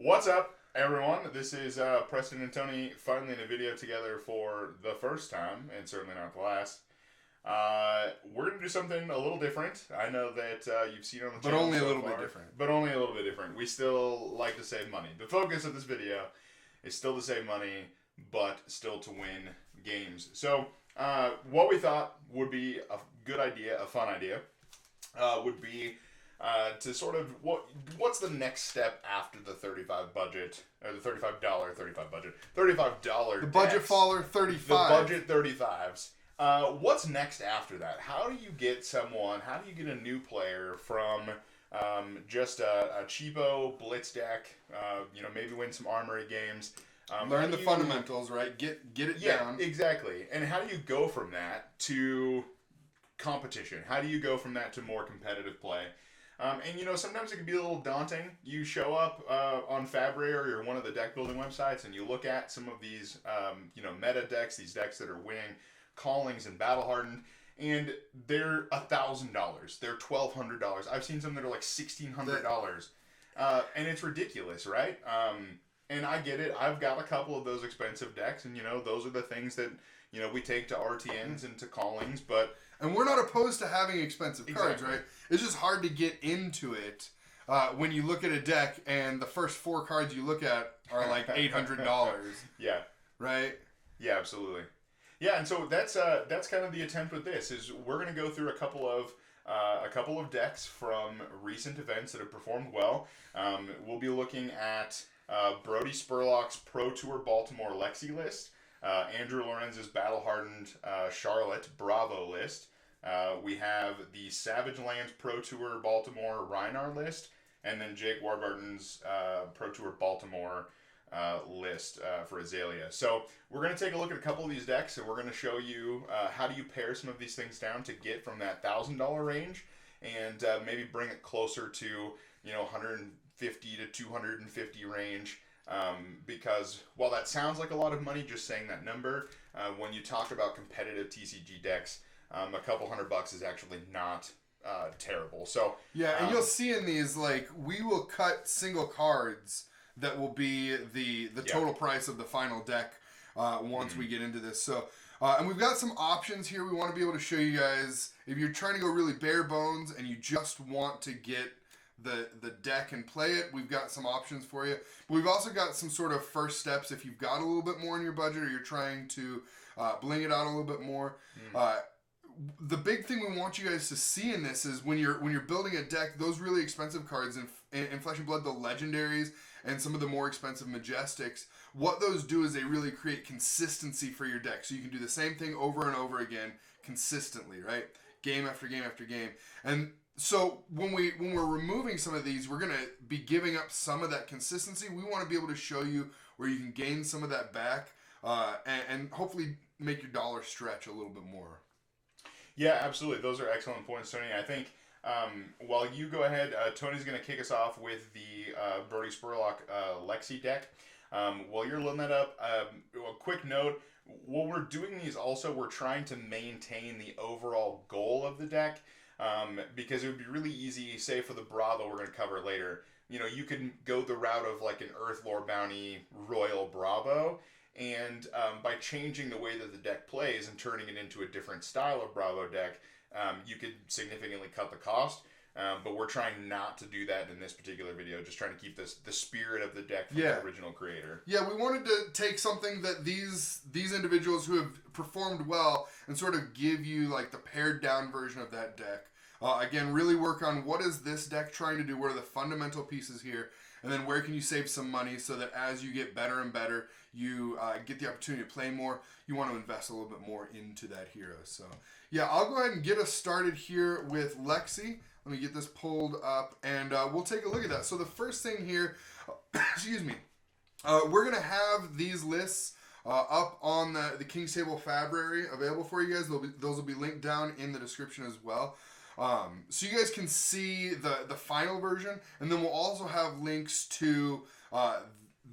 What's up, everyone? This is Preston and Tony finally in a video together for the first time, and certainly not the last. We're going to do something a little different. I know that you've seen on the channel But only a so little far, bit different. But only a little bit different. We still like to save money. The focus of this video is still to save money, but still to win games. So, what we thought would be a good idea, a fun idea, would be to sort of what's the next step after the $35 budget or the $35 budget, $35. The budget faller 35. The budget 35s. What's next after that? How do you get someone? How do you get a new player from just a cheapo blitz deck? Maybe win some armory games. Learn the fundamentals, right? Get it down. Yeah, exactly. And how do you go from that to competition? How do you go from that to more competitive play? Sometimes it can be a little daunting. You show up on FAB or one of the deck building websites, and you look at some of these, meta decks, these decks that are winning callings and battle hardened, and they're $1,000. They're $1,200. I've seen some that are like $1,600, and it's ridiculous, right? And I get it. I've got a couple of those expensive decks, and those are the things that we take to RTNs and to callings, but. And we're not opposed to having expensive cards, Exactly. right? It's just hard to get into it when you look at a deck and the first 4 cards you look at are like $800. Yeah. Right? Yeah, absolutely. Yeah, and so that's kind of the attempt with this is we're going to go through a couple of decks from recent events that have performed well. We'll be looking at Brodie Spurlock's Pro Tour Baltimore Lexi list, Andrew Lorenz's Battle Hardened Charlotte Bravo list. We have the Savage Lands Pro Tour Baltimore Rhinar list, and then Jake Warburton's Pro Tour Baltimore list for Azalea. So we're going to take a look at a couple of these decks, and we're going to show you how do you pare some of these things down to get from that $1,000 range, and maybe bring it closer to 150 to 250 range. Because while that sounds like a lot of money, just saying that number, when you talk about competitive TCG decks, a couple $100 is actually not terrible. So yeah, and you'll see in these, like, we will cut single cards that will be the total price of the final deck once we get into this. So and we've got some options here we want to be able to show you guys. If you're trying to go really bare bones and you just want to get the deck and play it, we've got some options for you. But we've also got some sort of first steps if you've got a little bit more in your budget or you're trying to bling it out a little bit more. The big thing we want you guys to see in this is when you're building a deck, those really expensive cards in Flesh and Blood, the legendaries and some of the more expensive majestics, what those do is they really create consistency for your deck. So you can do the same thing over and over again consistently, right? Game after game after game. And so when we're removing some of these, we're going to be giving up some of that consistency. We want to be able to show you where you can gain some of that back and hopefully make your dollar stretch a little bit more. Yeah, absolutely. Those are excellent points, Tony. I think while you go ahead, Tony's going to kick us off with the Brodie Spurlock Lexi deck. While you're loading that up, a quick note, while we're doing these also, we're trying to maintain the overall goal of the deck. Because it would be really easy, say for the Bravo we're going to cover later, you can go the route of like an Earthlore Bounty Royal Bravo, and by changing the way that the deck plays and turning it into a different style of Bravo deck, you could significantly cut the cost. But we're trying not to do that in this particular video, just trying to keep the spirit of the deck from the original creator. Yeah, we wanted to take something that these individuals who have performed well and sort of give you like the pared down version of that deck. Again, really work on what is this deck trying to do, what are the fundamental pieces here, and then where can you save some money so that as you get better and better, you get the opportunity to play more, you want to invest a little bit more into that hero. So yeah, I'll go ahead and get us started here with Lexi. Let me get this pulled up, and we'll take a look at that. So the first thing here, excuse me, we're going to have these lists up on the King's Table Fabrary available for you guys. Those will be linked down in the description as well. So you guys can see the final version, and then we'll also have links to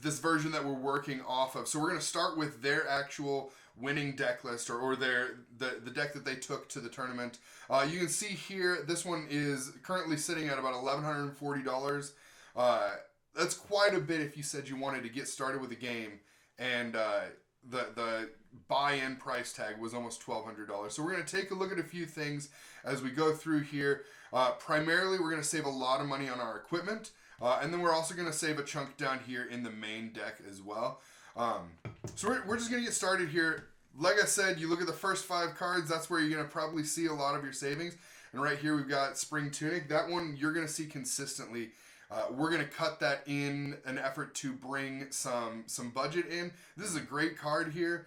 this version that we're working off of. So we're going to start with their actual winning deck list or the deck that they took to the tournament. You can see here, this one is currently sitting at about $1,140. that's quite a bit if you said you wanted to get started with a game, and the buy-in price tag was almost $1,200. So we're going to take a look at a few things as we go through here. Primarily, we're going to save a lot of money on our equipment, and then we're also going to save a chunk down here in the main deck as well. So we're just going to get started here. Like I said, you look at the first 5 cards, that's where you're going to probably see a lot of your savings. And right here we've got Spring Tunic. That one you're going to see consistently. We're going to cut that in an effort to bring some budget in. This is a great card here.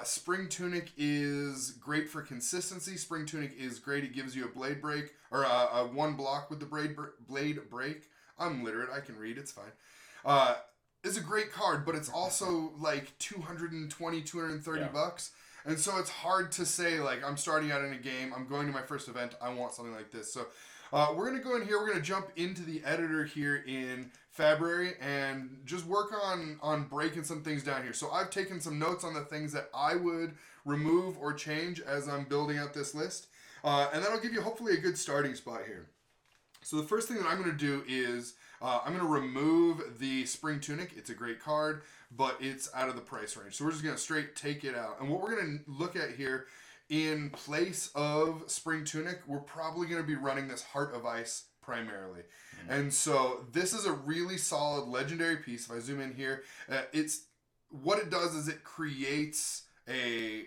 Spring Tunic is great for consistency. Spring Tunic is great. It gives you a blade break, or a 1 block with the blade break. I'm literate. I can read. It's fine. It's a great card, but it's also like $220, $230 bucks. And so it's hard to say, like, I'm starting out in a game, I'm going to my first event, I want something like this. So we're going to go in here, we're going to jump into the editor here in February and just work on breaking some things down here. So I've taken some notes on the things that I would remove or change as I'm building out this list. And that'll give you hopefully a good starting spot here. So the first thing that I'm going to do is I'm going to remove the Spring Tunic. It's a great card, but it's out of the price range. So we're just going to straight take it out. And what we're going to look at here, in place of Spring Tunic, we're probably going to be running this Heart of Ice primarily. Mm-hmm. And so this is a really solid legendary piece. If I zoom in here, what it does is it creates a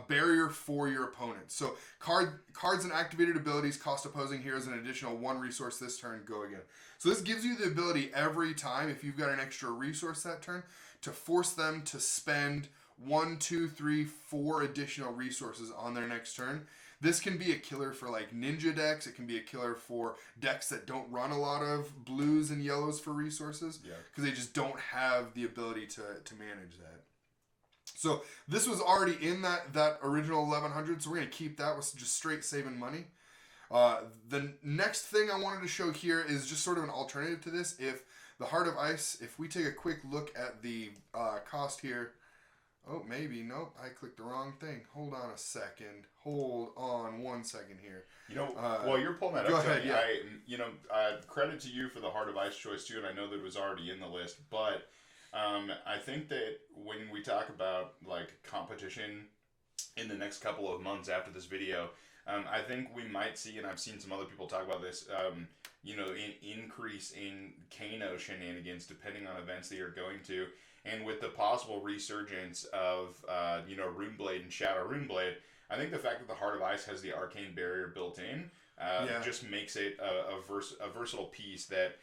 barrier for your opponent. So cards and activated abilities cost opposing heroes an additional 1 resource this turn, go again. So this gives you the ability every time, if you've got an extra resource that turn, to force them to spend 1, 2, 3, 4 additional resources on their next turn. This can be a killer for like ninja decks. It can be a killer for decks that don't run a lot of blues and yellows for resources, because they just don't have the ability to manage that. So this was already in that original 1100, so we're going to keep that with just straight saving money. The next thing I wanted to show here is just sort of an alternative to this. If the Heart of Ice, if we take a quick look at the cost here. Oh, maybe. Nope, I clicked the wrong thing. Hold on a second. Hold on 1 second here. While you're pulling that go up, ahead, Tony, credit to you for the Heart of Ice choice too, and I know that it was already in the list, but I think that when we talk about like competition in the next couple of months after this video, I think we might see, and I've seen some other people talk about this, an increase in Kano shenanigans depending on events that you're going to, and with the possible resurgence of Runeblade and Shadow Runeblade, I think the fact that the Heart of Ice has the arcane barrier built in just makes it a versatile piece that,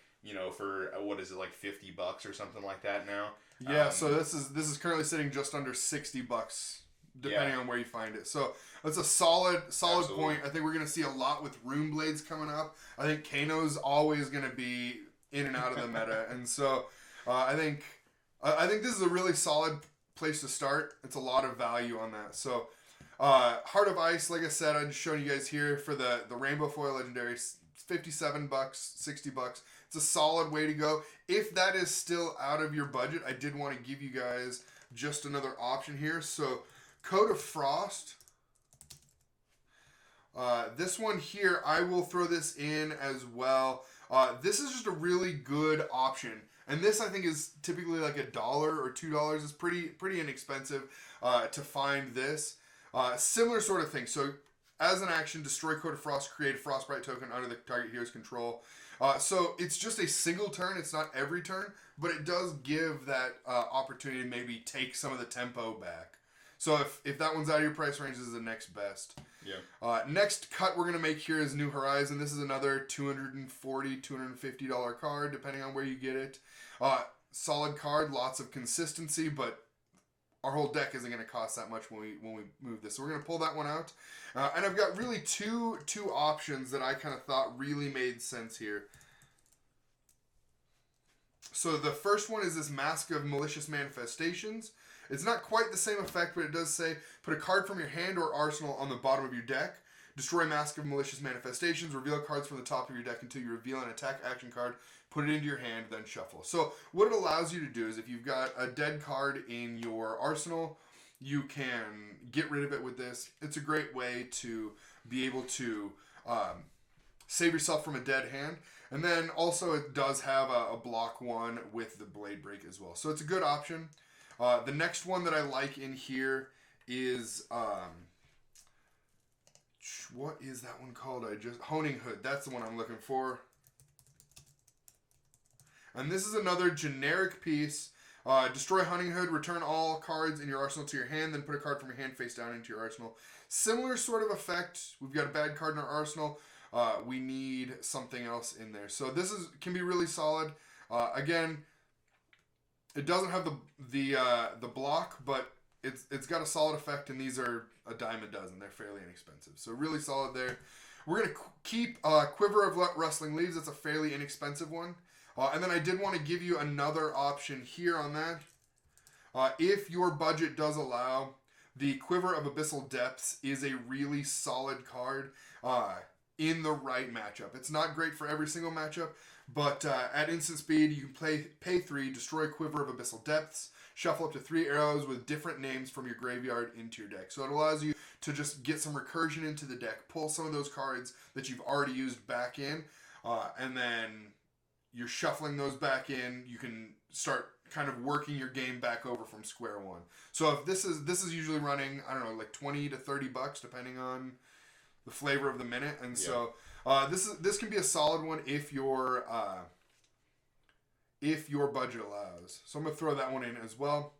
for what is it, like $50 or something like that now? Yeah, so this is currently sitting just under $60 depending on where you find it. So that's a solid Absolutely. Point. I think we're going to see a lot with Runeblades coming up. I think Kano's always going to be in and out of the meta, and so I think this is a really solid place to start. It's a lot of value on that. So Heart of Ice, like I said, I'm just showing you guys here for the Rainbow Foil Legendary, $57, $60. It's a solid way to go. If that is still out of your budget, I did want to give you guys just another option here. So Code of Frost. This one here, I will throw this in as well. This is just a really good option. And this, I think, is typically like $1 or $2. It's pretty inexpensive to find this. Similar sort of thing. So as an action, destroy Code of Frost, create a Frostbite token under the target hero's control. So it's just a single turn. It's not every turn, but it does give that opportunity to maybe take some of the tempo back. So if that one's out of your price range, this is the next best. Yeah. Next cut we're going to make here is New Horizon. This is another $240, $250 card, depending on where you get it. Solid card, lots of consistency, but our whole deck isn't going to cost that much when we move this. So we're going to pull that one out. And I've got really two options that I kind of thought really made sense here. So the first one is this Mask of Malicious Manifestations. It's not quite the same effect, but it does say, put a card from your hand or arsenal on the bottom of your deck. Destroy Mask of Malicious Manifestations. Reveal cards from the top of your deck until you reveal an attack action card. Put it into your hand, then shuffle. So what it allows you to do is if you've got a dead card in your arsenal, you can get rid of it with this. It's a great way to be able to save yourself from a dead hand. And then also it does have a block 1 with the blade break as well. So it's a good option. The next one that I like in here is... what is that one called? Honing Hood. That's the one I'm looking for. And this is another generic piece. Destroy Hunting Hood, return all cards in your arsenal to your hand, then put a card from your hand face down into your arsenal. Similar sort of effect. We've got a bad card in our arsenal. We need something else in there. So this can be really solid. Again, it doesn't have the block, but it's got a solid effect, and these are a dime a dozen. They're fairly inexpensive. So really solid there. We're going to keep Quiver of Rustling Leaves. That's a fairly inexpensive one. And then I did want to give you another option here on that. If your budget does allow, the Quiver of Abyssal Depths is a really solid card in the right matchup. It's not great for every single matchup, but at instant speed, you can pay 3, destroy Quiver of Abyssal Depths, shuffle up to 3 arrows with different names from your graveyard into your deck. So it allows you to just get some recursion into the deck, pull some of those cards that you've already used back in, and then you're shuffling those back in. You can start kind of working your game back over from square one. So if this is usually running, I don't know, like $20 to $30 depending on the flavor of the minute. And so this can be a solid one if your budget allows. So I'm gonna throw that one in as well.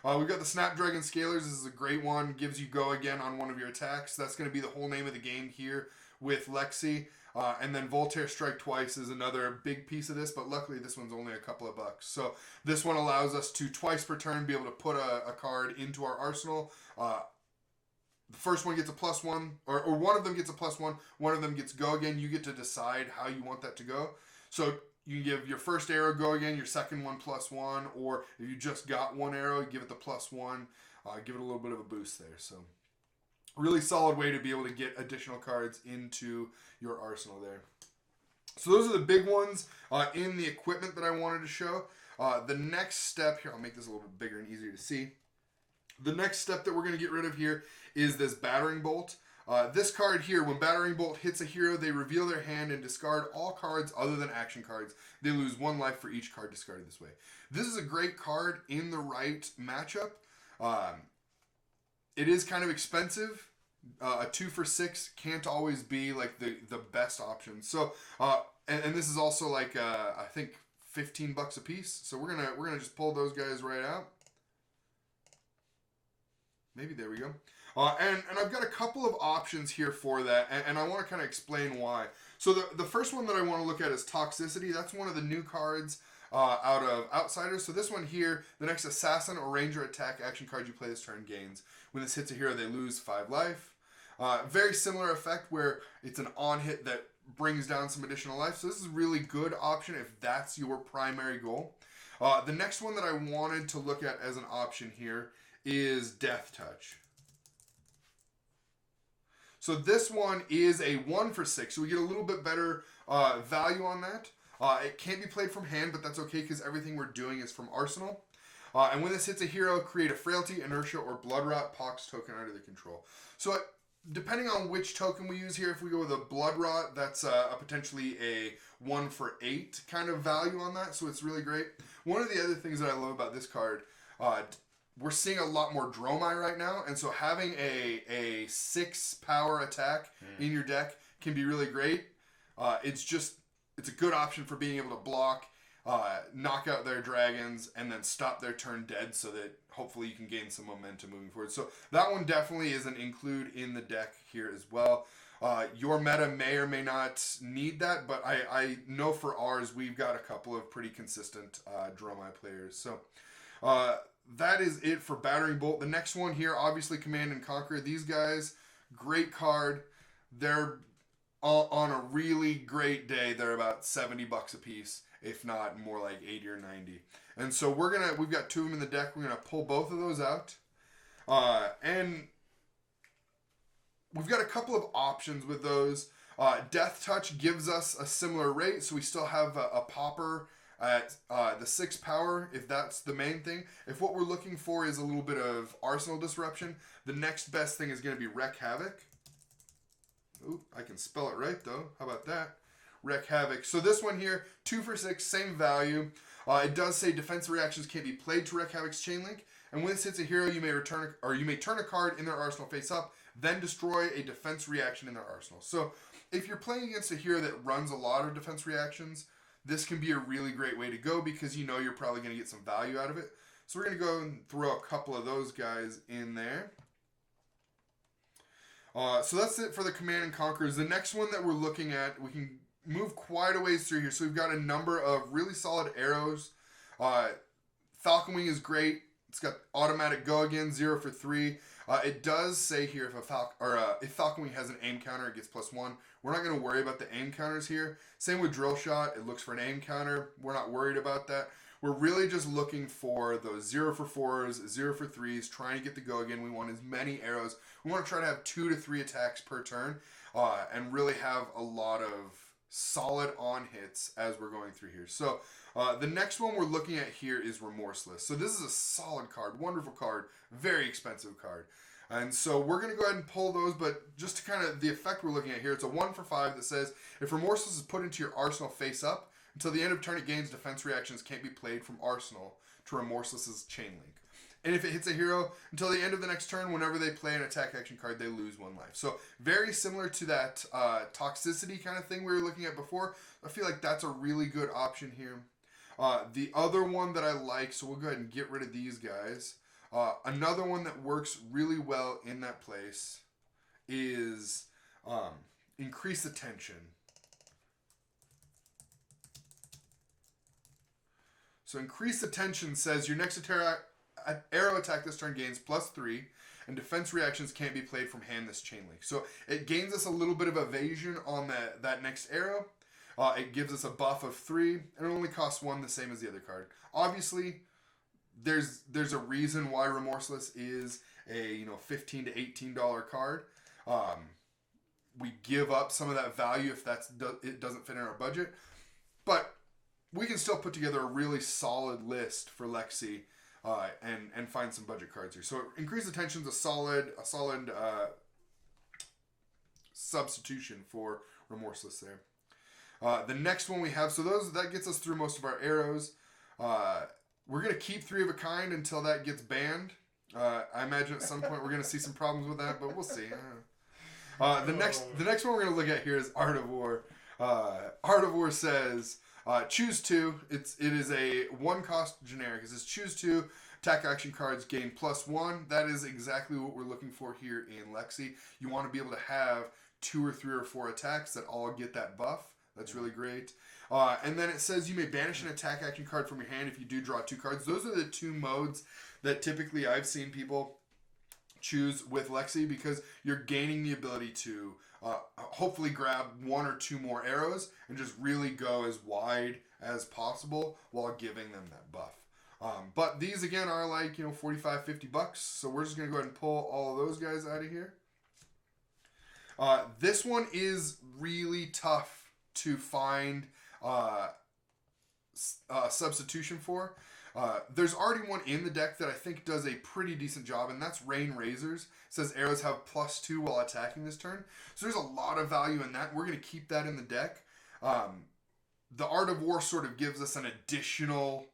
We've got the Snapdragon Scalers. This is a great one. Gives you go again on one of your attacks. That's going to be the whole name of the game here with Lexi. And then Voltaire Strike Twice is another big piece of this, but luckily this one's only a couple of bucks. So this one allows us to twice per turn be able to put a card into our arsenal. The first one gets a +1, or one of them gets a +1. One of them gets go again. You get to decide how you want that to go. So you can give your first arrow go again, your second one +1, or if you just got one arrow, give it the +1. Give it a little bit of a boost there. So really solid way to be able to get additional cards into your arsenal there. So those are the big ones in the equipment that I wanted to show. The next step here, I'll make this a little bit bigger and easier to see. The next step that we're going to get rid of here is this Battering Bolt. This card here, when Battering Bolt hits a hero, they reveal their hand and discard all cards other than action cards. They lose 1 life for each card discarded this way. This is a great card in the right matchup. It is kind of expensive. A 2 for 6 can't always be like the best option. So, and this is also like I think $15 a piece. So we're gonna just pull those guys right out. Maybe there we go. And I've got a couple of options here for that, and I want to kind of explain why. So the first one that I want to look at is Toxicity. That's one of the new cards out of Outsiders. So this one here, the next Assassin or Ranger attack action card you play this turn gains. When this hits a hero, they lose 5 life. Very similar effect where it's an on-hit that brings down some additional life. So this is a really good option if that's your primary goal. The next one that I wanted to look at as an option here is Death Touch. So this one is a 1 for 6, so we get a little bit better value on that. It can't be played from hand, but that's okay because everything we're doing is from Arsenal. And when this hits a hero, create a Frailty, Inertia, or Blood Rot Pox token under their control. So depending on which token we use here, if we go with a Blood Rot, that's potentially a 1 for 8 kind of value on that, so it's really great. One of the other things that I love about this card, we're seeing a lot more Dromai right now, and so having a 6 power attack in your deck can be really great. It's a good option for being able to block, knock out their dragons, and then stop their turn dead so that hopefully you can gain some momentum moving forward. So that one definitely is an include in the deck here as well. Your meta may or may not need that, but I know for ours, we've got a couple of pretty consistent Dromai players. So that is it for Battering Bolt. The next one here, obviously Command and Conquer. These guys, great card. They're on a really great day, they're about $70 a piece, if not more like 80 or 90. And so we've got 2 of them in the deck. We're gonna pull both of those out, and we've got a couple of options with those. Death Touch gives us a similar rate, so we still have a popper at the 6 power, if that's the main thing. If what we're looking for is a little bit of Arsenal Disruption, the next best thing is going to be Wreak Havoc. Ooh, I can spell it right though. How about that? Wreak Havoc. So this one here, 2 for 6, same value. It does say defense reactions can't be played to Wreak Havoc's chain link. And when this hits a hero, you may turn a card in their arsenal face up, then destroy a defense reaction in their arsenal. So if you're playing against a hero that runs a lot of defense reactions, this can be a really great way to go because you know you're probably going to get some value out of it. So we're going to go and throw a couple of those guys in there. So that's it for the Command and Conquerors. The next one that we're looking at, we can move quite a ways through here. So we've got a number of really solid arrows. Falcon Wing is great. It's got automatic go again, 0 for 3. It does say here if Falcon Wing has an aim counter, it gets +1. We're not going to worry about the aim counters here. Same with Drill Shot. It looks for an aim counter. We're not worried about that. We're really just looking for those 0 for 4s, 0 for 3s, trying to get the go again. We want as many arrows. We want to try to have 2 to 3 attacks per turn and really have a lot of solid on hits as we're going through here. So the next one we're looking at here is Remorseless. So this is a solid card, wonderful card, very expensive card. And so we're going to go ahead and pull those, but just to kind of the effect we're looking at here, it's a 1 for 5 that says, if Remorseless is put into your arsenal face up, until the end of turn it gains defense reactions can't be played from arsenal to Remorseless's chain link. And if it hits a hero, until the end of the next turn, whenever they play an attack action card, they lose 1 life. So very similar to that toxicity kind of thing we were looking at before. I feel like that's a really good option here. The other one that I like, so we'll go ahead and get rid of these guys. Another one that works really well in that place is Increase the Tension. So Increase the Tension says your next arrow attack this turn gains +3, and defense reactions can't be played from hand this chain link. So it gains us a little bit of evasion on that next arrow. It gives us a buff of 3, and it only costs 1, the same as the other card. Obviously, there's a reason why Remorseless is a $15 to $18 card. We give up some of that value if it doesn't fit in our budget, but we can still put together a really solid list for Lexi and find some budget cards here. So Increase the Tension is a solid substitution for Remorseless there. The next one we have, so that gets us through most of our arrows. We're going to keep 3 of a kind until that gets banned. I imagine at some point we're going to see some problems with that, but we'll see. The next one we're going to look at here is Art of War. Art of War says, choose 2. It is a 1-cost generic. It says choose 2. Attack action cards gain +1. That is exactly what we're looking for here in Lexi. You want to be able to have 2 or 3 or 4 attacks that all get that buff. That's really great. And then it says you may banish an attack action card from your hand if you do draw 2 cards. Those are the 2 modes that typically I've seen people choose with Lexi because you're gaining the ability to hopefully grab 1 or 2 more arrows and just really go as wide as possible while giving them that buff. But these again are like $45-$50. So we're just gonna go ahead and pull all of those guys out of here. This one is really tough to find substitution for. There's already one in the deck that I think does a pretty decent job, and that's Rain Razors. It says arrows have +2 while attacking this turn. So there's a lot of value in that. We're going to keep that in the deck. The Art of War sort of gives us an additional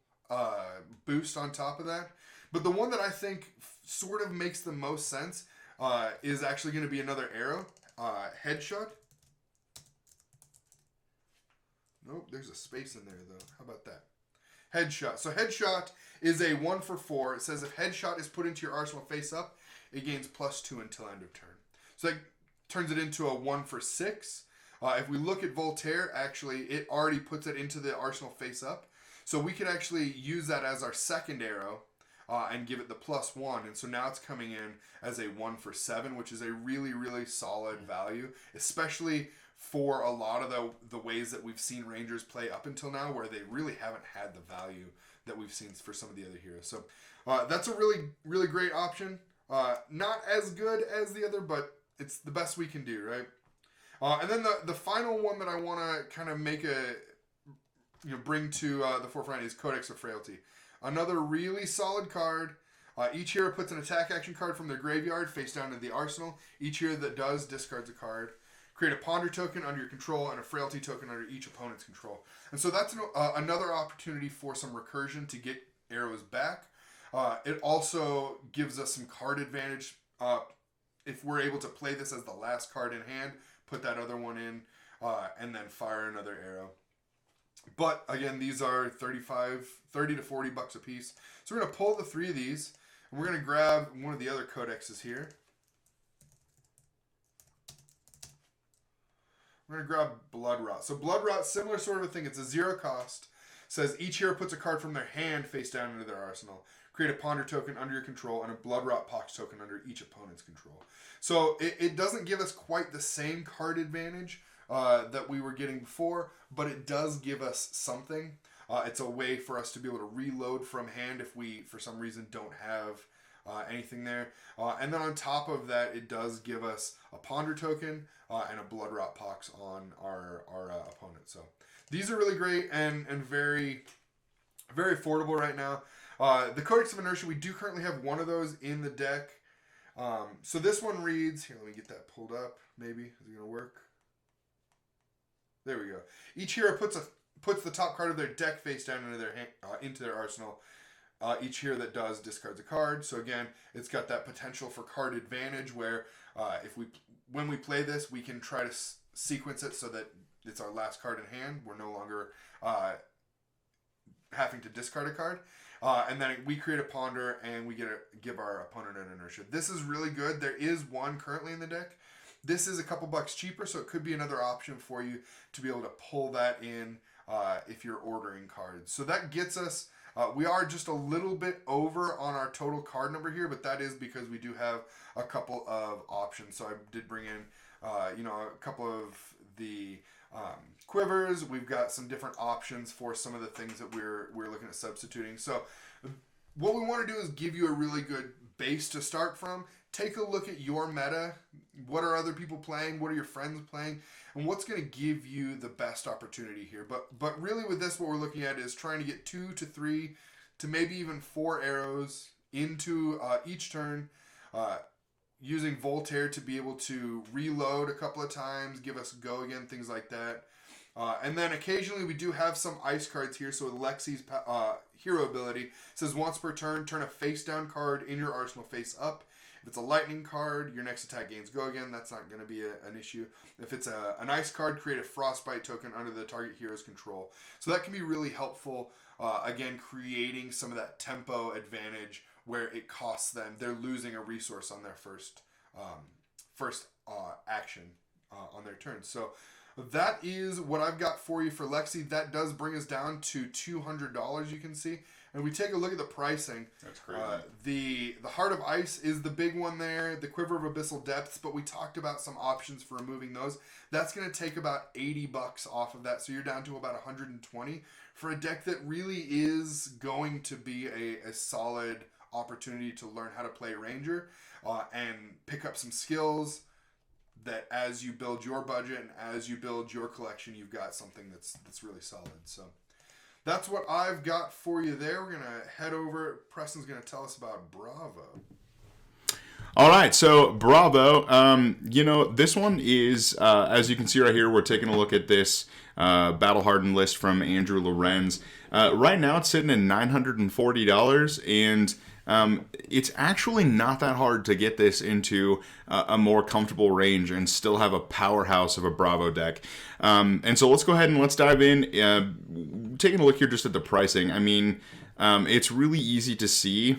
boost on top of that. But the one that I think sort of makes the most sense is actually going to be another arrow. Headshot. Nope, there's a space in there though. How about that? Headshot. So Headshot is a 1 for 4. It says if Headshot is put into your arsenal face up, it gains +2 until end of turn. So that turns it into a 1 for 6. If we look at Voltaire, actually, it already puts it into the arsenal face up. So we could actually use that as our second arrow and give it the +1. And so now it's coming in as a 1 for 7, which is a really, really solid value, especially for a lot of the ways that we've seen Rangers play up until now, where they really haven't had the value that we've seen for some of the other heroes. So that's a really, really great option. Not as good as the other, but it's the best we can do, right? And then the final one that I want to kind of make bring to the forefront is Codex of Frailty. Another really solid card. Each hero puts an attack action card from their graveyard face down to the arsenal. Each hero that does discards a card. Create a ponder token under your control and a frailty token under each opponent's control. And so that's another opportunity for some recursion to get arrows back. It also gives us some card advantage. If we're able to play this as the last card in hand, put that other one in, and then fire another arrow. But again, these are $30 to $40 a piece. So we're going to pull the 3 of these, and we're going to grab one of the other codexes here. We're going to grab Blood Rot. So Blood Rot, similar sort of a thing. It's a 0 cost. Says each hero puts a card from their hand face down into their arsenal. Create a ponder token under your control and a Blood Rot Pox token under each opponent's control. So it doesn't give us quite the same card advantage that we were getting before, but it does give us something. It's a way for us to be able to reload from hand if we, for some reason, don't have anything there. And then on top of that, it does give us a ponder token and a Blood Rot Pox on our opponent. So these are really great and very, very affordable right now. The Codex of Inertia, we do currently have one of those in the deck. So this one reads, here, let me get that pulled up, maybe. Is it going to work? There we go. Each hero puts the top card of their deck face down into their arsenal. Each hero that does discards a card. So again, it's got that potential for card advantage where when we play this, we can try to sequence it so that it's our last card in hand. We're no longer having to discard a card. And then we create a ponder and we give our opponent an inertia. This is really good. There is one currently in the deck. This is a couple bucks cheaper, so it could be another option for you to be able to pull that in if you're ordering cards. So that gets us, we are just a little bit over on our total card number here, but that is because we do have a couple of options. So I did bring in, a couple of the quivers. We've got some different options for some of the things that we're looking at substituting. So what we want to do is give you a really good base to start from. Take a look at your meta. What are other people playing? What are your friends playing? And what's going to give you the best opportunity here? But really with this, what we're looking at is trying to get 2 to 3 to maybe even 4 arrows into each turn, using Voltaire to be able to reload a couple of times, give us go again, things like that. And then occasionally we do have some ice cards here. So with Lexi's hero ability, it says once per turn, turn a face down card in your arsenal face up. If it's a lightning card, your next attack gains go again. That's not going to be an issue. If it's an ice card, create a frostbite token under the target hero's control. So that can be really helpful, again, creating some of that tempo advantage where it costs them. They're losing a resource on their first action on their turn. So that is what I've got for you for Lexi. That does bring us down to $200, you can see. And we take a look at the pricing. That's crazy. The Heart of Ice is the big one there. The Quiver of Abyssal Depths, but we talked about some options for removing those. That's going to take about $80 off of that, so you're down to about $120 for a deck that really is going to be a solid opportunity to learn how to play Ranger and pick up some skills that as you build your budget and as you build your collection, you've got something that's really solid. So that's what I've got for you there. We're going to head over. Preston's going to tell us about Bravo. All right, so Bravo, this one is, as you can see right here, we're taking a look at this Battle Hardened list from Andrew Lorenz. Right now it's sitting at $940, and it's actually not that hard to get this into a more comfortable range and still have a powerhouse of a Bravo deck. And so let's go ahead and let's dive in. Taking a look here just at the pricing, I mean, it's really easy to see,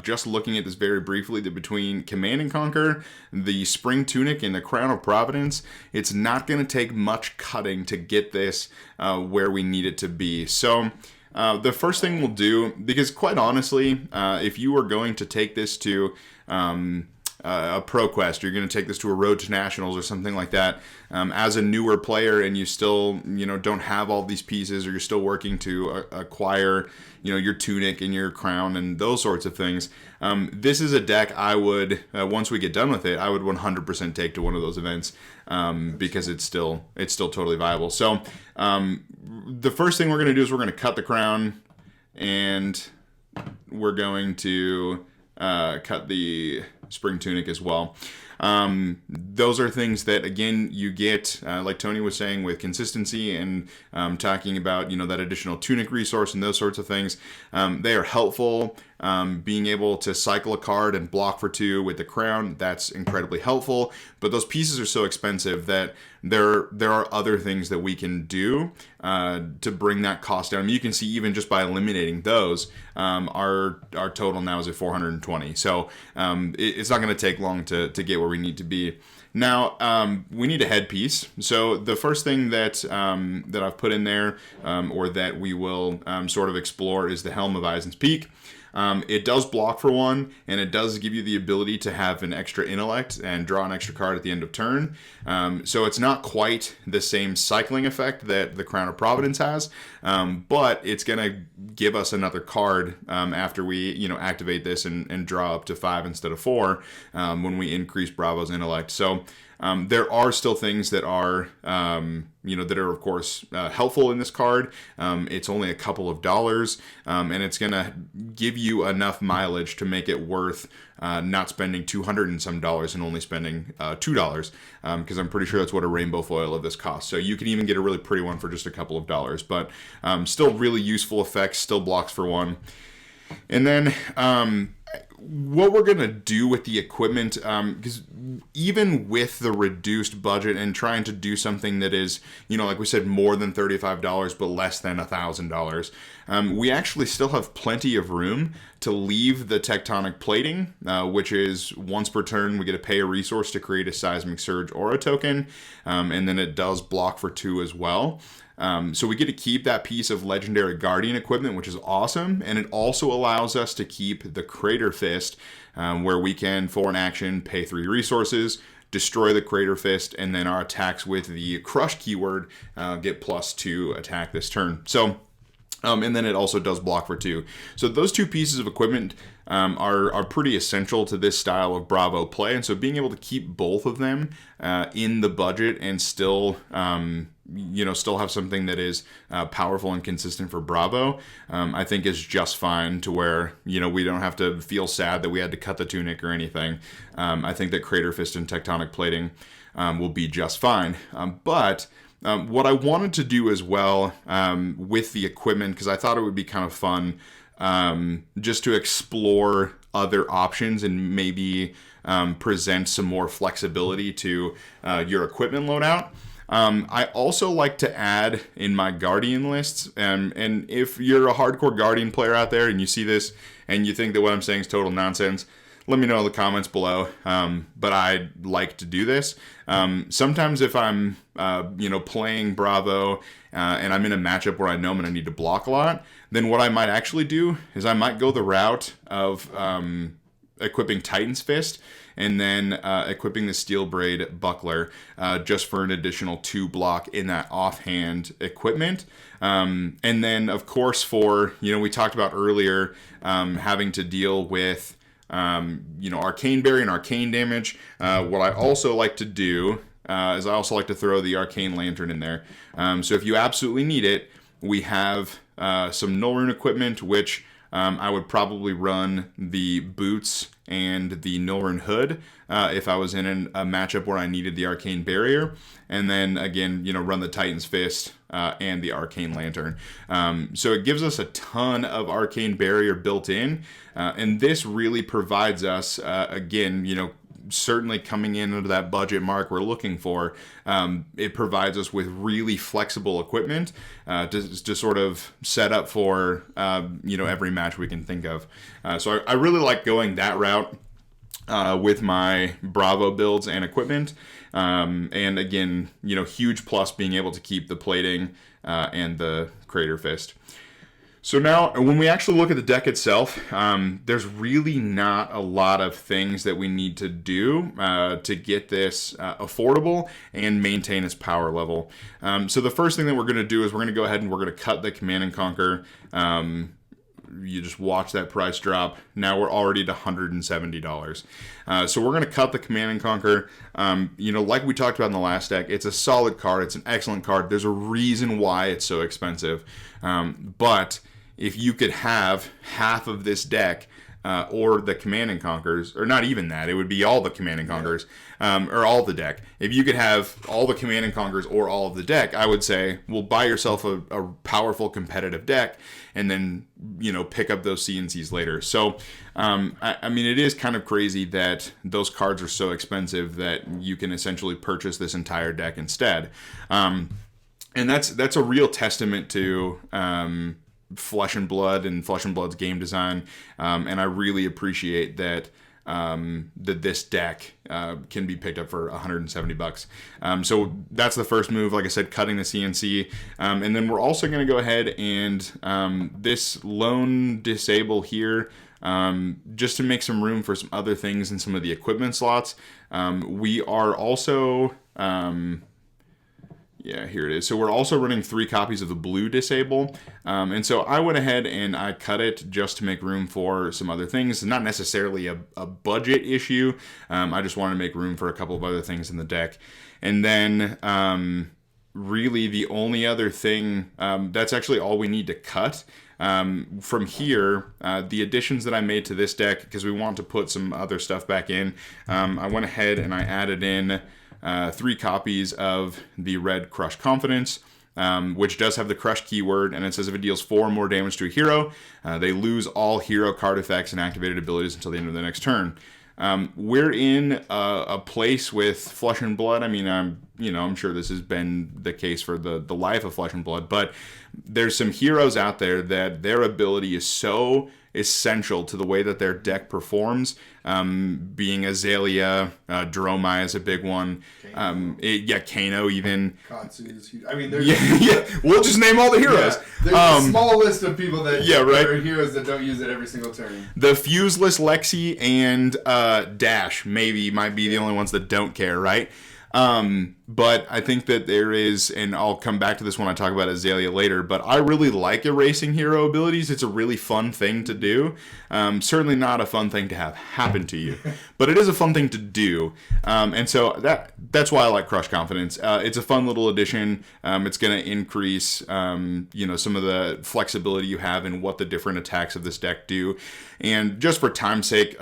just looking at this very briefly, that between Command and Conquer, the Spring Tunic, and the Crown of Providence, it's not going to take much cutting to get this where we need it to be. So the first thing we'll do, because quite honestly, if you are going to take this to a Pro Quest, you're going to take this to a Road to Nationals or something like that, as a newer player and you still, don't have all these pieces, or you're still working to acquire, your Tunic and your Crown and those sorts of things, this is a deck I would, once we get done with it, I would 100% take to one of those events, because it's still totally viable. So the first thing we're going to do is we're going to cut the Crown, and we're going to cut the Spring Tunic as well. those are things that, again, you get, like Tony was saying, with consistency and talking about, that additional tunic resource and those sorts of things. They are helpful. Being able to cycle a card and block for 2 with the crown, that's incredibly helpful. But those pieces are so expensive that there are other things that we can do to bring that cost down. I mean, you can see even just by eliminating those, our total now is at 420. So it's not going to take long to get where we need to be. Now, we need a headpiece. So the first thing that I've put in there, or that we will sort of explore, is the Helm of Eisen's Peak. It does block for 1, and it does give you the ability to have an extra intellect and draw an extra card at the end of turn. So it's not quite the same cycling effect that the Crown of Providence has, but it's going to give us another card after we activate this and draw up to 5 instead of 4 when we increase Bravo's intellect. So there are still things that are, that are, of course, helpful in this card. It's only a couple of dollars, and it's going to give you enough mileage to make it worth not spending $200 and some and only spending $2, because I'm pretty sure that's what a rainbow foil of this costs. So you can even get a really pretty one for just a couple of dollars, but still really useful effects, still blocks for 1. And then what we're going to do with the equipment, because even with the reduced budget and trying to do something that is, like we said, more than $35 but less than $1,000, we actually still have plenty of room to leave the tectonic plating, which is once per turn we get to pay a resource to create a seismic surge aura token, and then it does block for 2 as well. So we get to keep that piece of legendary guardian equipment, which is awesome, and it also allows us to keep the Crater Fist, where we can, for an action, pay 3 resources, destroy the Crater Fist, and then our attacks with the Crush keyword get +2 attack this turn. So, and then it also does block for 2. So those 2 pieces of equipment are pretty essential to this style of Bravo play, and so being able to keep both of them in the budget and still still have something that is powerful and consistent for Bravo, I think is just fine, to where, we don't have to feel sad that we had to cut the tunic or anything. I think that Crater Fist and Tectonic Plating will be just fine. But what I wanted to do as well with the equipment, because I thought it would be kind of fun, just to explore other options and maybe present some more flexibility to your equipment loadout. I also like to add in my Guardian lists, and if you're a hardcore Guardian player out there and you see this and you think that what I'm saying is total nonsense, let me know in the comments below. But I like to do this. Sometimes if I'm, playing Bravo and I'm in a matchup where I know I'm going to need to block a lot, then what I might actually do is I might go the route of equipping Titan's Fist and then equipping the Steel Braid Buckler just for an additional 2 block in that offhand equipment. And then, of course, for, we talked about earlier having to deal with, Arcane Berry and Arcane damage. What I also like to do is I also like to throw the Arcane Lantern in there. So if you absolutely need it, we have some Null Rune equipment, which I would probably run the boots and the Null Rune hood if I was in a matchup where I needed the Arcane Barrier. And then again, run the Titan's Fist and the Arcane Lantern. So it gives us a ton of Arcane Barrier built in. And this really provides us, again, certainly coming in under that budget mark we're looking for, it provides us with really flexible equipment to sort of set up for, every match we can think of. So I really like going that route with my Bravo builds and equipment. And again, huge plus being able to keep the plating and the Crater Fist. So now, when we actually look at the deck itself, there's really not a lot of things that we need to do to get this affordable and maintain its power level. So the first thing that we're going to do is we're going to go ahead and we're going to cut the Command and Conquer. You just watch that price drop. Now we're already at $170. So we're going to cut the Command and Conquer. Like we talked about in the last deck, it's a solid card. It's an excellent card. There's a reason why it's so expensive. But if you could have half of this deck or the Command and Conquers, or not even that, it would be all the Command and Conquers, or all the deck. If you could have all the Command and Conquers or all of the deck, I would say, well, buy yourself a powerful competitive deck, and then, pick up those CNCs later. So, I mean, it is kind of crazy that those cards are so expensive that you can essentially purchase this entire deck instead. And that's a real testament to Flesh and Blood and Flesh and Blood's game design, and I really appreciate that that this deck can be picked up for $170. So that's the first move, like I said, cutting the CNC, and then we're also going to go ahead and this lone disable here, just to make some room for some other things in some of the equipment slots. We are also yeah, here it is. So we're also running 3 copies of the blue disable. And so I went ahead and I cut it just to make room for some other things. Not necessarily a budget issue. I just wanted to make room for a couple of other things in the deck. And then really the only other thing, that's actually all we need to cut. From here, the additions that I made to this deck, because we want to put some other stuff back in, I went ahead and I added in 3 copies of the red Crush Confidence, which does have the Crush keyword, and it says if it deals 4 or more damage to a hero, they lose all hero card effects and activated abilities until the end of the next turn. We're in a place with Flesh and Blood. I mean, I'm sure this has been the case for the life of Flesh and Blood, but there's some heroes out there that their ability is so essential to the way that their deck performs, being Azalea, Dromai is a big one. Kano even. Katsu is huge. I mean, there's we'll just name all the heroes. Yeah, there's a small list of people that are heroes that don't use it every single turn. The fuseless Lexi and Dash might be the only ones that don't care, right? But I think that there is, and I'll come back to this when I talk about Azalea later, but I really like erasing hero abilities. It's a really fun thing to do. Certainly not a fun thing to have happen to you, but it is a fun thing to do. And so that's why I like Crush Confidence. It's a fun little addition. It's going to increase, some of the flexibility you have in what the different attacks of this deck do. And just for time's sake,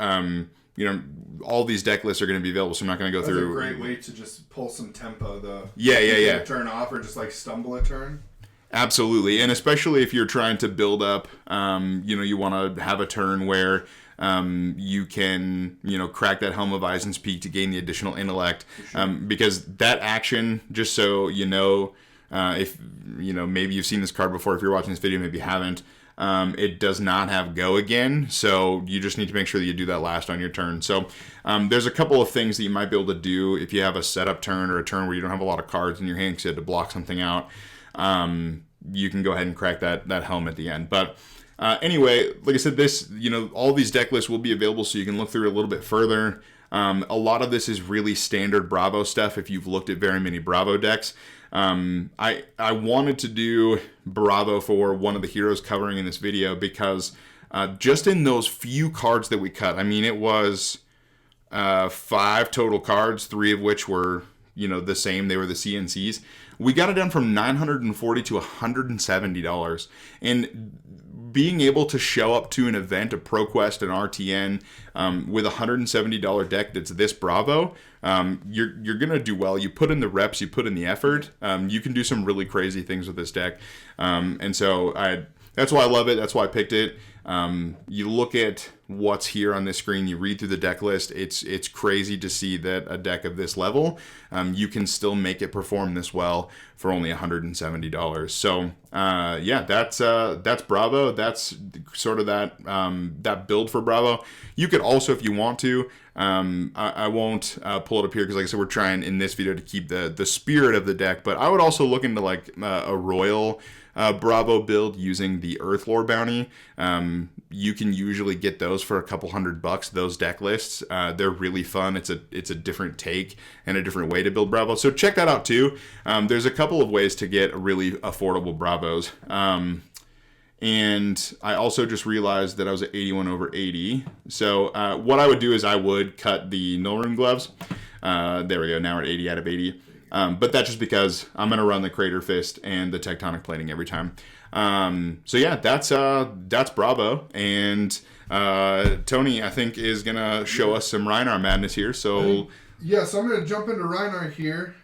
all these deck lists are going to be available, so I'm not going to go through. That's a great way to just pull some tempo, turn off, or just like stumble a turn. Absolutely, and especially if you're trying to build up, you want to have a turn where you can, crack that Helm of Eisen's Peak to gain the additional intellect, because that action, just so you know, if maybe you've seen this card before, if you're watching this video, maybe you haven't. It does not have go again, so you just need to make sure that you do that last on your turn. So there's a couple of things that you might be able to do if you have a setup turn or a turn where you don't have a lot of cards in your hand because you had to block something out. You can go ahead and crack that helm at the end. But anyway, like I said, this, all these deck lists will be available so you can look through it a little bit further. A lot of this is really standard Bravo stuff if you've looked at very many Bravo decks. I wanted to do Bravo for one of the heroes covering in this video because just in those few cards that we cut, I mean, it was 5 total cards, 3 of which were, the same. They were the CNCs. We got it down from $940 to $170. And being able to show up to an event, a ProQuest, an RTN, with a $170 deck that's this Bravo, you're gonna do well. You put in the reps, you put in the effort. You can do some really crazy things with this deck, and so that's why I love it. That's why I picked it. You look at what's here on this screen, you read through the deck list. It's crazy to see that a deck of this level, you can still make it perform this well for only $170. So that's Bravo. That's sort of that build for Bravo. You could also, if you want to, I won't pull it up here because, like I said, we're trying in this video to keep the spirit of the deck. But I would also look into like a Royal Bravo build using the Earthlore bounty. You can usually get those for a couple $100. Those deck lists, they're really fun. It's a different take and a different way to build Bravo. So check that out too. There's a couple of ways to get really affordable Bravos. And I also just realized that I was at 81 over 80. So what I would do is I would cut the Nilrune gloves. There we go. Now we're at 80 out of 80. But that's just because I'm going to run the Crater Fist and the Tectonic Plating every time. So yeah, that's Bravo. And Tony, I think, is going to show us some Rhinar madness here. So so I'm going to jump into Rhinar here.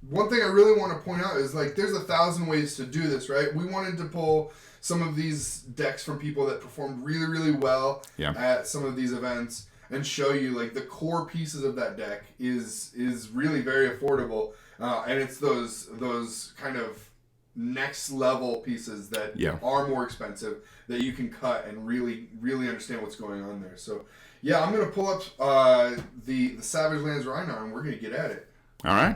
One thing I really want to point out is, like, there's 1,000 ways to do this, right? We wanted to pull some of these decks from people that performed really, really well at some of these events and show you, like, the core pieces of that deck is really very affordable. And it's those kind of next level pieces that are more expensive that you can cut and really, really understand what's going on there. So, yeah, I'm going to pull up the Savage Lands Rhinar, and we're going to get at it. All right.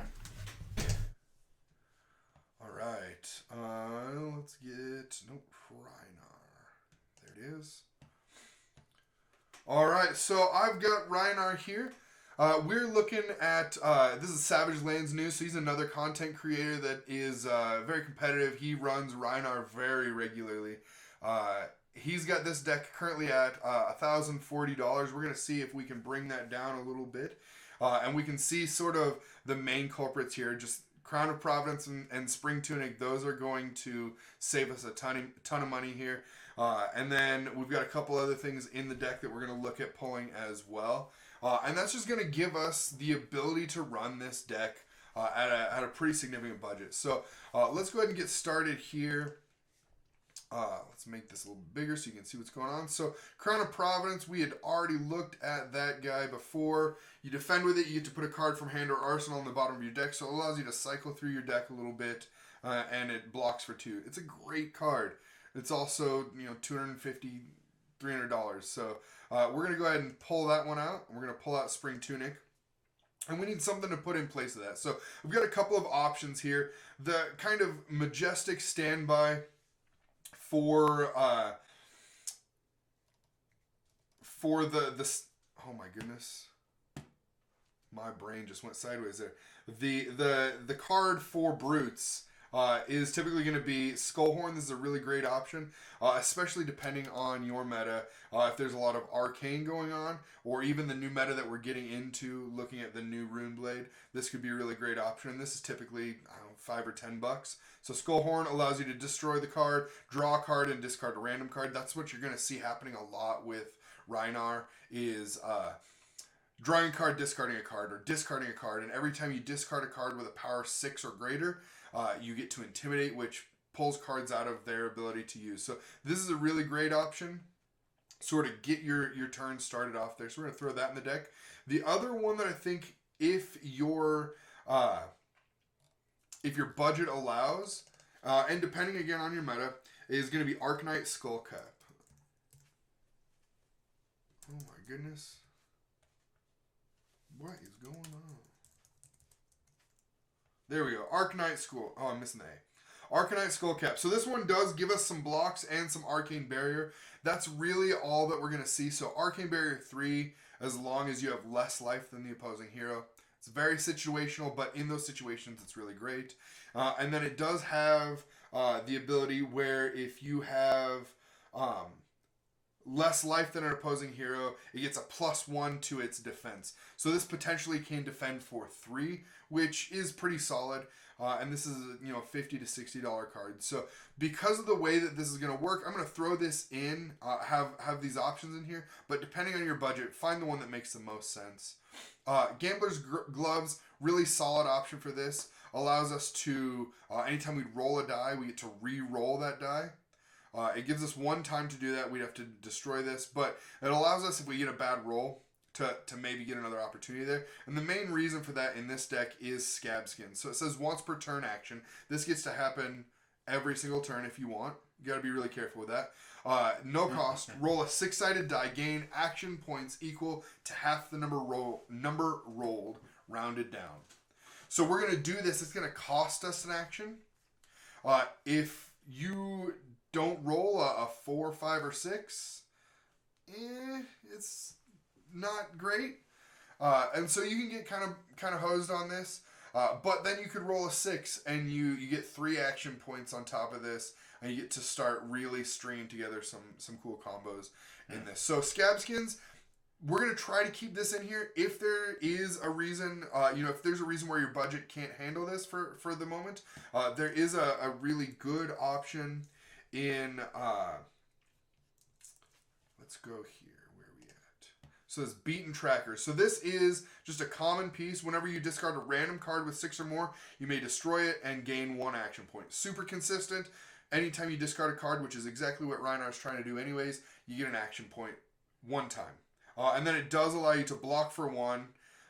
Let's get Rhinar. There it is. All right, so I've got Rhinar here. We're looking at this is Savage Lands News. So he's another content creator that is very competitive. He runs Rhinar very regularly. He's got this deck currently at $1,040. We're gonna see if we can bring that down a little bit, and we can see sort of the main culprits here. Just Crown of Providence and Spring Tunic, those are going to save us a ton of money here. And then we've got a couple other things in the deck that we're going to look at pulling as well. And that's just going to give us the ability to run this deck at a pretty significant budget. So let's go ahead and get started here. Let's make this a little bigger so you can see what's going on. So Crown of Providence, we had already looked at that guy before. You defend with it, you get to put a card from hand or arsenal on the bottom of your deck, so it allows you to cycle through your deck a little bit, and it blocks for 2. It's a great card. It's also, $250, $300. So we're going to go ahead and pull that one out. We're going to pull out Spring Tunic. And we need something to put in place of that. So we've got a couple of options here. The kind of majestic standby for the oh my goodness, my brain just went sideways there. The card for brutes is typically going to be Skullhorn. This is a really great option, especially depending on your meta. If there's a lot of arcane going on, or even the new meta that we're getting into, looking at the new Rune Blade, this could be a really great option. This is typically $5 or $10. So Skullhorn allows you to destroy the card, draw a card, and discard a random card. That's what you're going to see happening a lot with Rhinar, is drawing a card, discarding a card, or discarding a card. And every time you discard a card with a power 6 or greater, you get to Intimidate, which pulls cards out of their ability to use. So this is a really great option. Sort of get your turn started off there. So we're going to throw that in the deck. The other one that I think, if your budget allows, and depending again on your meta, is going to be Arknight Skullcap. Oh my goodness. What is going on? There we go. Arknight Skull. Oh, I'm missing the A. Arknight Skullcap. So this one does give us some blocks and some Arcane Barrier. That's really all that we're going to see. So Arcane Barrier 3, as long as you have less life than the opposing hero. It's very situational, but in those situations, it's really great. And then it does have the ability where if you have less life than an opposing hero, it gets a +1 to its defense. So this potentially can defend for 3, which is pretty solid. And this is a $50 to $60 card. So because of the way that this is going to work, I'm going to throw this in, have these options in here. But depending on your budget, find the one that makes the most sense. Gambler's Gloves, really solid option for this. Allows us to, anytime we roll a die, we get to re-roll that die. It gives us one time to do that. We'd have to destroy this, but it allows us, if we get a bad roll, to maybe get another opportunity there. And the main reason for that in this deck is Scab Skin. So it says once per turn action. This gets to happen every single turn if you want. You got to be really careful with that. No cost. Roll a 6-sided die. Gain action points equal to half the number rolled, rounded down. So we're going to do this. It's going to cost us an action. If you don't roll a 4, 5, or 6, it's not great. And so you can get kind of hosed on this. But then you could roll a 6 and you get 3 action points on top of this, and you get to start really stringing together some cool combos in this. So Scab Skins, we're going to try to keep this in here. If there is a reason, if there's a reason where your budget can't handle this for the moment, there is a really good option in, let's go here. Where are we at? So it's Beaten Tracker. So this is just a common piece. Whenever you discard a random card with 6 or more, you may destroy it and gain 1 action point. Super consistent. Anytime you discard a card, which is exactly what Rhinar is trying to do anyways, you get an action point 1 time. And then it does allow you to block for 1,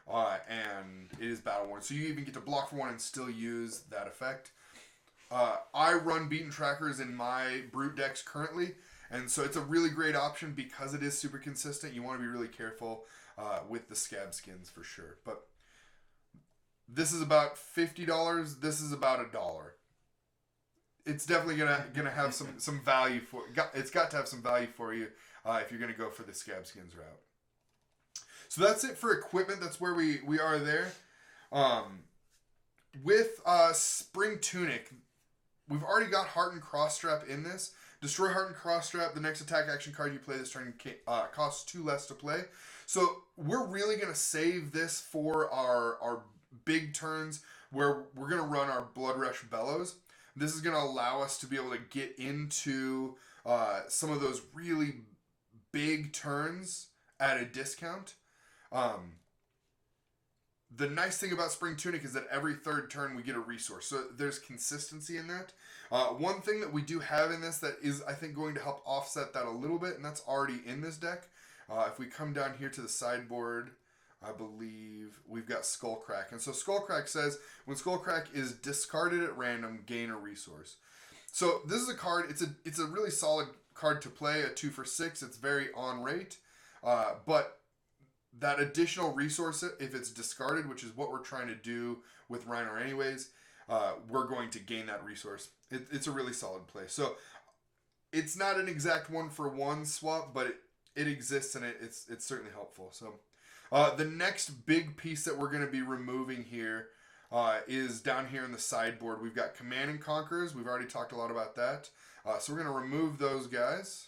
and it is battle worn. So you even get to block for 1 and still use that effect. I run Beaten Trackers in my Brute decks currently, and so it's a really great option because it is super consistent. You want to be really careful with the scab skins for sure. But this is about $50. This is about $1. It's definitely gonna have some value for. It's got to have some value for you if you're gonna go for the scab skins route. So that's it for equipment. That's where we are there. With Spring Tunic, we've already got Hardened Crossstrap in this. Destroy Hardened Crossstrap. The next attack action card you play this turn costs 2 less to play. So we're really gonna save this for our big turns where we're gonna run our Blood Rush Bellows. This is going to allow us to be able to get into some of those really big turns at a discount. The nice thing about Spring Tunic is that every 3rd turn we get a resource. So there's consistency in that. One thing that we do have in this that is, I think, going to help offset that a little bit, and that's already in this deck. If we come down here to the sideboard, I believe we've got Skullcrack. And so Skullcrack says, when Skullcrack is discarded at random, gain a resource. So this is a card, it's a really solid card to play, a 2 for 6. It's very on rate. But that additional resource, if it's discarded, which is what we're trying to do with Rhinar anyways, we're going to gain that resource. It's a really solid play. So it's not an exact 1-for-1 swap, but it exists, and it's certainly helpful. So the next big piece that we're going to be removing here is down here in the sideboard. We've got Command and Conquerors. We've already talked a lot about that. So we're going to remove those guys.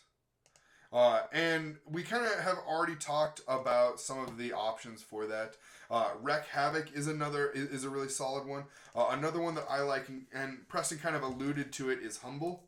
And we kind of have already talked about some of the options for that. Wreck Havoc is a really solid one. Another one that I like, and Preston kind of alluded to it, is Humble.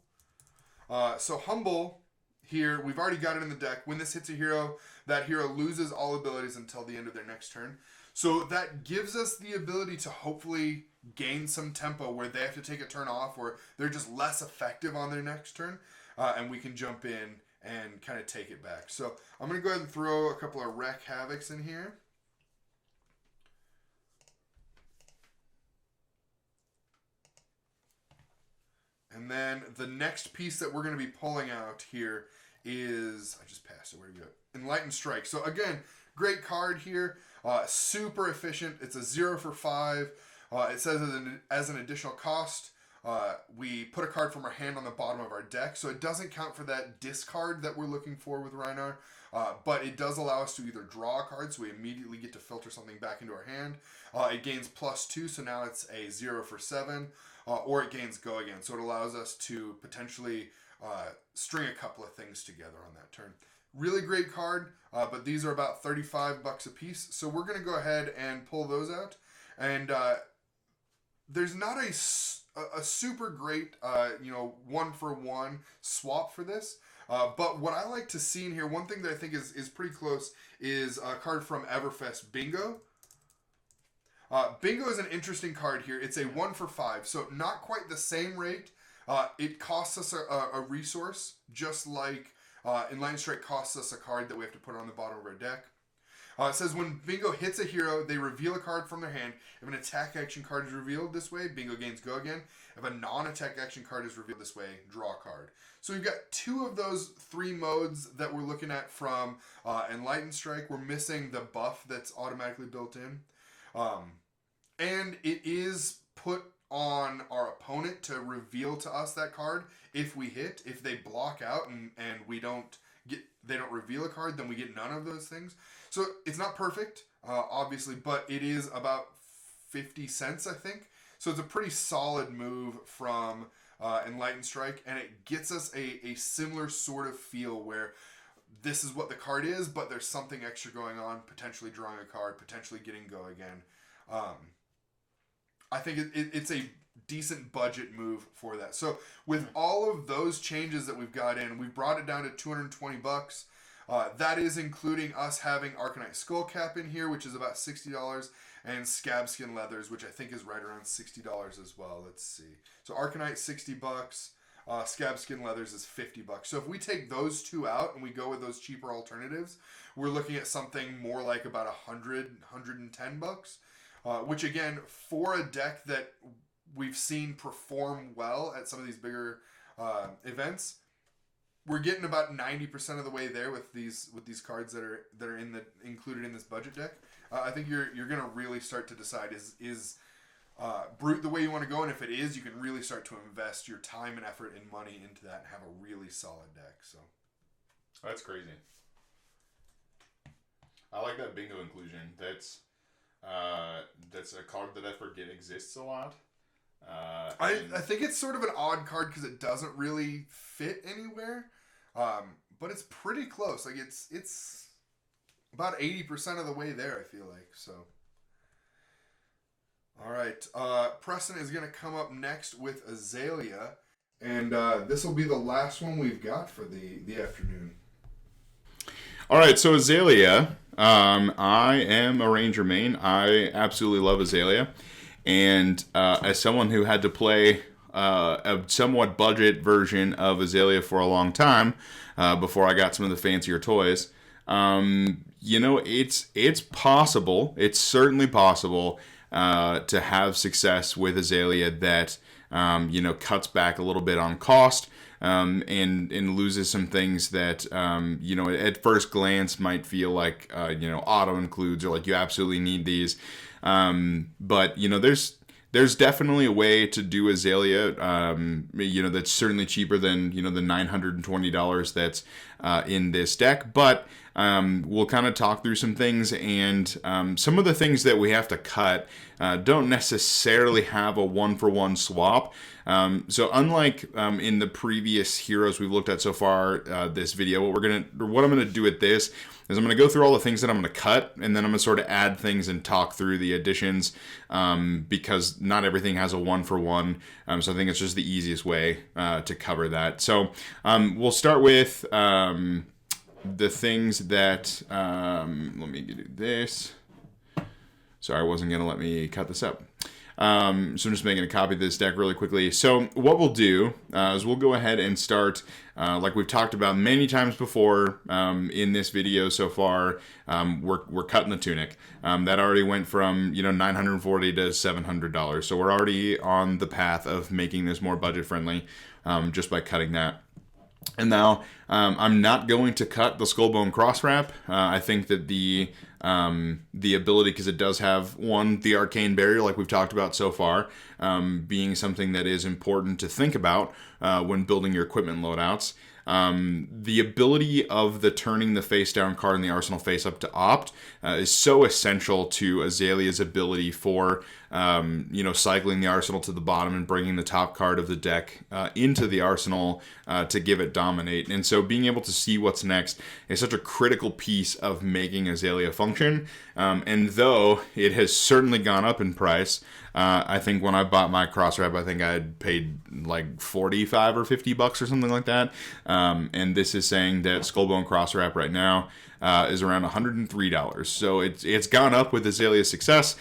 So Humble here, we've already got it in the deck. When this hits a hero, that hero loses all abilities until the end of their next turn. So that gives us the ability to hopefully gain some tempo where they have to take a turn off, or they're just less effective on their next turn, and we can jump in and kind of take it back. So I'm going to go ahead and throw a couple of Wreck Havocs in here. And then the next piece that we're going to be pulling out here is, I just passed it, where do we go? Enlightened Strike. So again, great card here, super efficient. It's a 0 for 5. It says as an additional cost, we put a card from our hand on the bottom of our deck. So it doesn't count for that discard that we're looking for with Rhinar, but it does allow us to either draw a card, so we immediately get to filter something back into our hand. It gains +2, so now it's a 0 for 7, or it gains Go Again. So it allows us to potentially string a couple of things together on that turn. Really great card, but these are about $35 a piece. So we're going to go ahead and pull those out. And there's not a super great, 1-for-1 swap for this. But what I like to see in here, one thing that I think is pretty close, is a card from Everfest, Bingo. Bingo is an interesting card here. It's a 1 for 5, so not quite the same rate. It costs us a resource, just like Enlightened Strike costs us a card that we have to put on the bottom of our deck. It says when Bingo hits a hero, they reveal a card from their hand. If an attack action card is revealed this way, Bingo gains Go Again. If a non-attack action card is revealed this way, draw a card. So we've got 2 of those 3 modes that we're looking at from Enlightened Strike. We're missing the buff that's automatically built in. And it is put on our opponent to reveal to us that card if we hit. If they block out and they don't reveal a card, then we get none of those things. So it's not perfect, obviously, but it is about 50 cents, I think. So it's a pretty solid move from Enlightened Strike, and it gets us a similar sort of feel where this is what the card is, but there's something extra going on, potentially drawing a card, potentially getting Go Again. I think it's a decent budget move for that. So with all of those changes that we've got in, we've brought it down to $220. That is including us having Arcanite Skullcap in here, which is about $60, and Scabskin Leathers, which I think is right around $60 as well. Let's see. So Arcanite $60, Scabskin Leathers is $50. So if we take those two out and we go with those cheaper alternatives, we're looking at something more like about $110, which again, for a deck that we've seen perform well at some of these bigger events, we're getting about 90% of the way there with these cards that are included in this budget deck. I think you're gonna really start to decide is Brute the way you want to go, and if it is, you can really start to invest your time and effort and money into that and have a really solid deck. So that's crazy. I like that bingo inclusion. That's a card that I forget exists a lot. I think it's sort of an odd card because it doesn't really fit anywhere, but it's pretty close. Like it's about 80% of the way there, I feel like. So, all right, Preston is going to come up next with Azalea, and this will be the last one we've got for the afternoon. All right, so Azalea. I am a Ranger main. I absolutely love Azalea. And as someone who had to play a somewhat budget version of Azalea for a long time before I got some of the fancier toys, it's possible. It's certainly possible to have success with Azalea that cuts back a little bit on cost. And loses some things that, at first glance might feel like, auto includes or like you absolutely need these. But there's definitely a way to do Azalea, that's certainly cheaper than, the $920 that's in this deck. But we'll kind of talk through some things, and some of the things that we have to cut don't necessarily have a one-for-one swap. So unlike in the previous heroes we've looked at so far this video, what I'm gonna do at this is I'm gonna go through all the things that I'm gonna cut, and then I'm gonna sort of add things and talk through the additions, because not everything has a one-for-one. So I think it's just the easiest way to cover that. So we'll start with the things that let me do this. Sorry, I wasn't gonna let me cut this up. So I'm just making a copy of this deck really quickly. So what we'll do is we'll go ahead and start, like we've talked about many times before in this video so far. We're cutting the tunic. That already went from $940 to $700. So we're already on the path of making this more budget friendly just by cutting that. And now I'm not going to cut the Skullbone Cross Wrap. I think that the ability, because it does have the Arcane Barrier, like we've talked about so far, being something that is important to think about when building your equipment loadouts. The ability of the turning the face down card in the arsenal face up to opt is so essential to Azalea's ability for cycling the arsenal to the bottom and bringing the top card of the deck into the arsenal to give it dominate. And so being able to see what's next is such a critical piece of making Azalea function. And though it has certainly gone up in price, I think when I bought my cross wrap, I think I had paid like $45 or $50 or something like that. And this is saying that Skullbone cross wrap right now is around $103. So it's gone up with Azalea's success,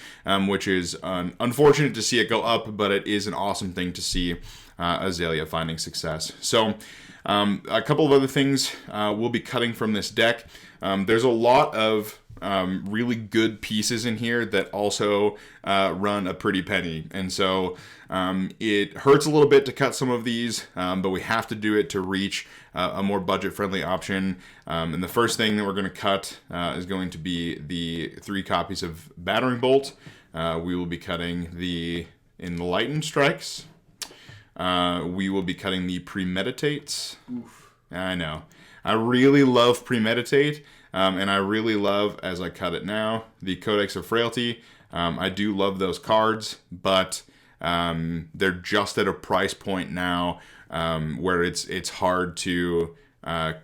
which is unfortunate to see it go up, but it is an awesome thing to see Azalea finding success. So a couple of other things we'll be cutting from this deck. There's a lot of really good pieces in here that also run a pretty penny, and so it hurts a little bit to cut some of these, but we have to do it to reach a more budget-friendly option. And the first thing that we're going to cut is going to be the 3 copies of Battering Bolt. We will be cutting the Enlightened Strikes. We will be cutting the Premeditates. Oof. I know. I really love Premeditate. And I really love, as I cut it now, the Codex of Frailty. I do love those cards, but they're just at a price point now where it's hard to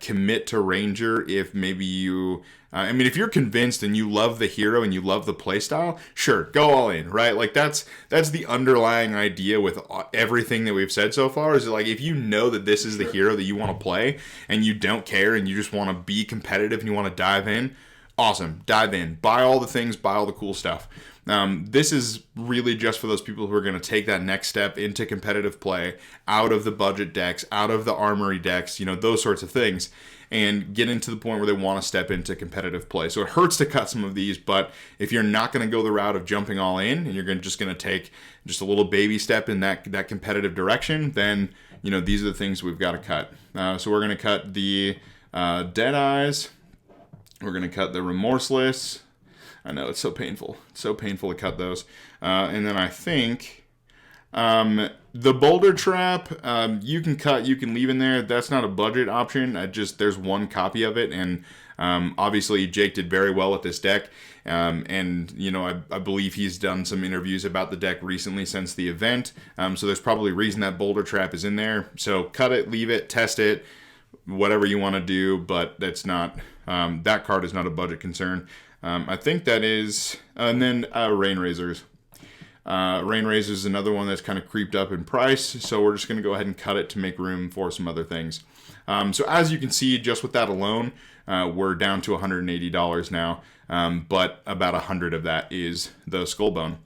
commit to Ranger if maybe you... I mean, if you're convinced and you love the hero and you love the playstyle, sure, go all in, right? Like, that's the underlying idea with everything that we've said so far, is like, if you know that this is the hero that you want to play and you don't care and you just want to be competitive and you want to dive in, awesome, dive in. Buy all the things, buy all the cool stuff. This is really just for those people who are going to take that next step into competitive play, out of the budget decks, out of the armory decks, those sorts of things, and get into the point where they want to step into competitive play. So it hurts to cut some of these, but if you're not going to go the route of jumping all in, and you're just going to take just a little baby step in that competitive direction, then these are the things we've got to cut. So we're going to cut the Dead Eyes. We're going to cut the Remorseless. I know, it's so painful. It's so painful to cut those. And then I think the Boulder Trap, you can cut, you can leave in there. That's not a budget option. There's one copy of it. And obviously Jake did very well with this deck. And, I believe he's done some interviews about the deck recently since the event. So there's probably a reason that Boulder Trap is in there. So cut it, leave it, test it, whatever you want to do. But that's not, that card is not a budget concern. I think that is, and then Rain Razors. Rain Razors is another one that's kind of creeped up in price, so we're just going to go ahead and cut it to make room for some other things. So as you can see, just with that alone, we're down to $180 now, but about 100 of that is the Skullbone.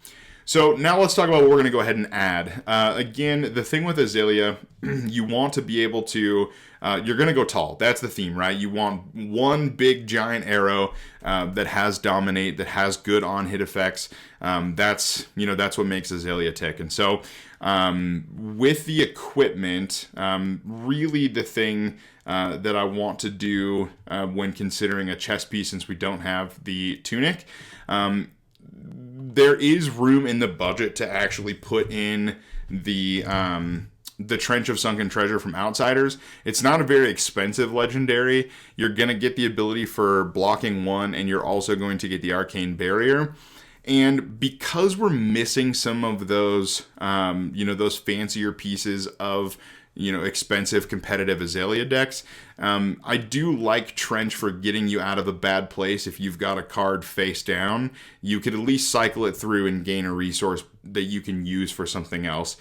So now let's talk about what we're going to go ahead and add. Again, the thing with Azalea, you want to be able to, you're going to go tall. That's the theme, right? You want one big giant arrow that has Dominate, that has good on-hit effects. That's what makes Azalea tick. And so with the equipment, really the thing that I want to do when considering a chest piece, since we don't have the tunic, there is room in the budget to actually put in the Trench of Sunken Treasure from Outsiders. It's not a very expensive legendary. You're going to get the ability for blocking 1, and you're also going to get the Arcane Barrier. And because we're missing some of those, those fancier pieces of, expensive competitive Azalea decks, I do like Trench for getting you out of a bad place. If you've got a card face down, you could at least cycle it through and gain a resource that you can use for something else.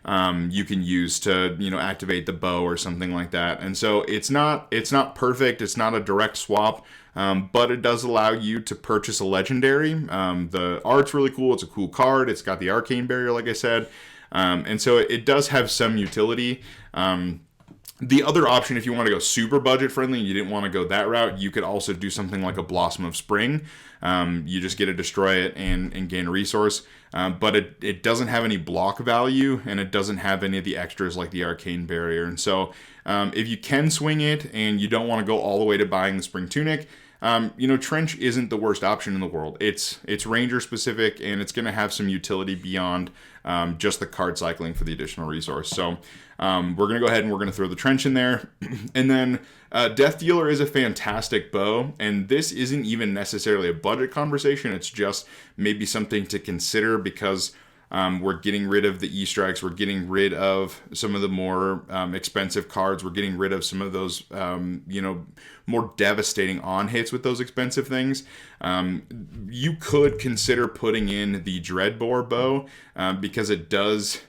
You can use to, activate the bow or something like that. And so it's not perfect. It's not a direct swap, but it does allow you to purchase a legendary. The art's really cool. It's a cool card. It's got the Arcane Barrier, like I said. And so it does have some utility. The other option, if you want to go super budget friendly and you didn't want to go that route, you could also do something like a Blossom of Spring. You just get to destroy it and gain a resource. But it doesn't have any block value, and it doesn't have any of the extras like the Arcane Barrier. And so if you can swing it and you don't want to go all the way to buying the Spring Tunic, Trench isn't the worst option in the world. It's Ranger specific, and it's going to have some utility beyond just the card cycling for the additional resource. So we're going to go ahead and we're going to throw the Trench in there. And then Death Dealer is a fantastic bow, and this isn't even necessarily a budget conversation. It's just maybe something to consider because we're getting rid of the E-Strikes. We're getting rid of some of the more expensive cards. We're getting rid of some of those, more devastating on-hits with those expensive things. You could consider putting in the Dreadbore bow because it does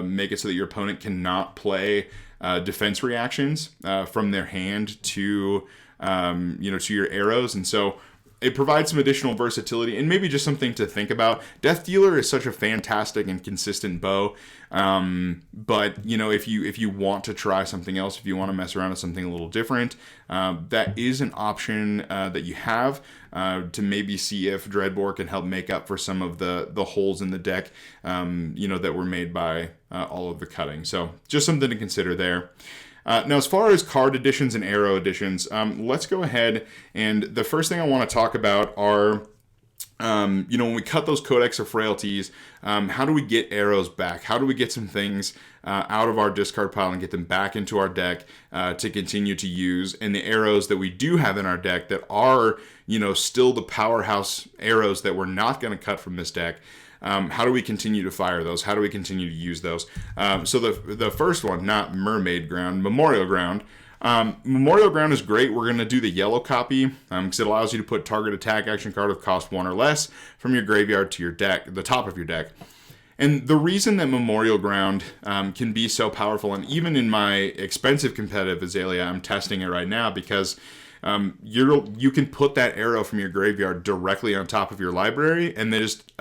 make it so that your opponent cannot play defense reactions from their hand to your arrows. And so it provides some additional versatility and maybe just something to think about. Death Dealer is such a fantastic and consistent bow. But if you want to try something else, if you want to mess around with something a little different, that is an option that you have to maybe see if Dreadbore can help make up for some of the holes in the deck, that were made by all of the cutting. So just something to consider there. Now, as far as card additions and arrow additions, let's go ahead, and the first thing I want to talk about are, when we cut those Codex of Frailties, how do we get arrows back? How do we get some things out of our discard pile and get them back into our deck to continue to use? And the arrows that we do have in our deck that are, still the powerhouse arrows that we're not going to cut from this deck, how do we continue to fire those? How do we continue to use those? So the first one, not Mermaid Ground, Memorial Ground, Memorial Ground is great. We're going to do the yellow copy because it allows you to put target attack action card with cost 1 or less from your graveyard to your deck, the top of your deck. And the reason that Memorial Ground can be so powerful, and even in my expensive competitive Azalea, I'm testing it right now because you can put that arrow from your graveyard directly on top of your library, and then just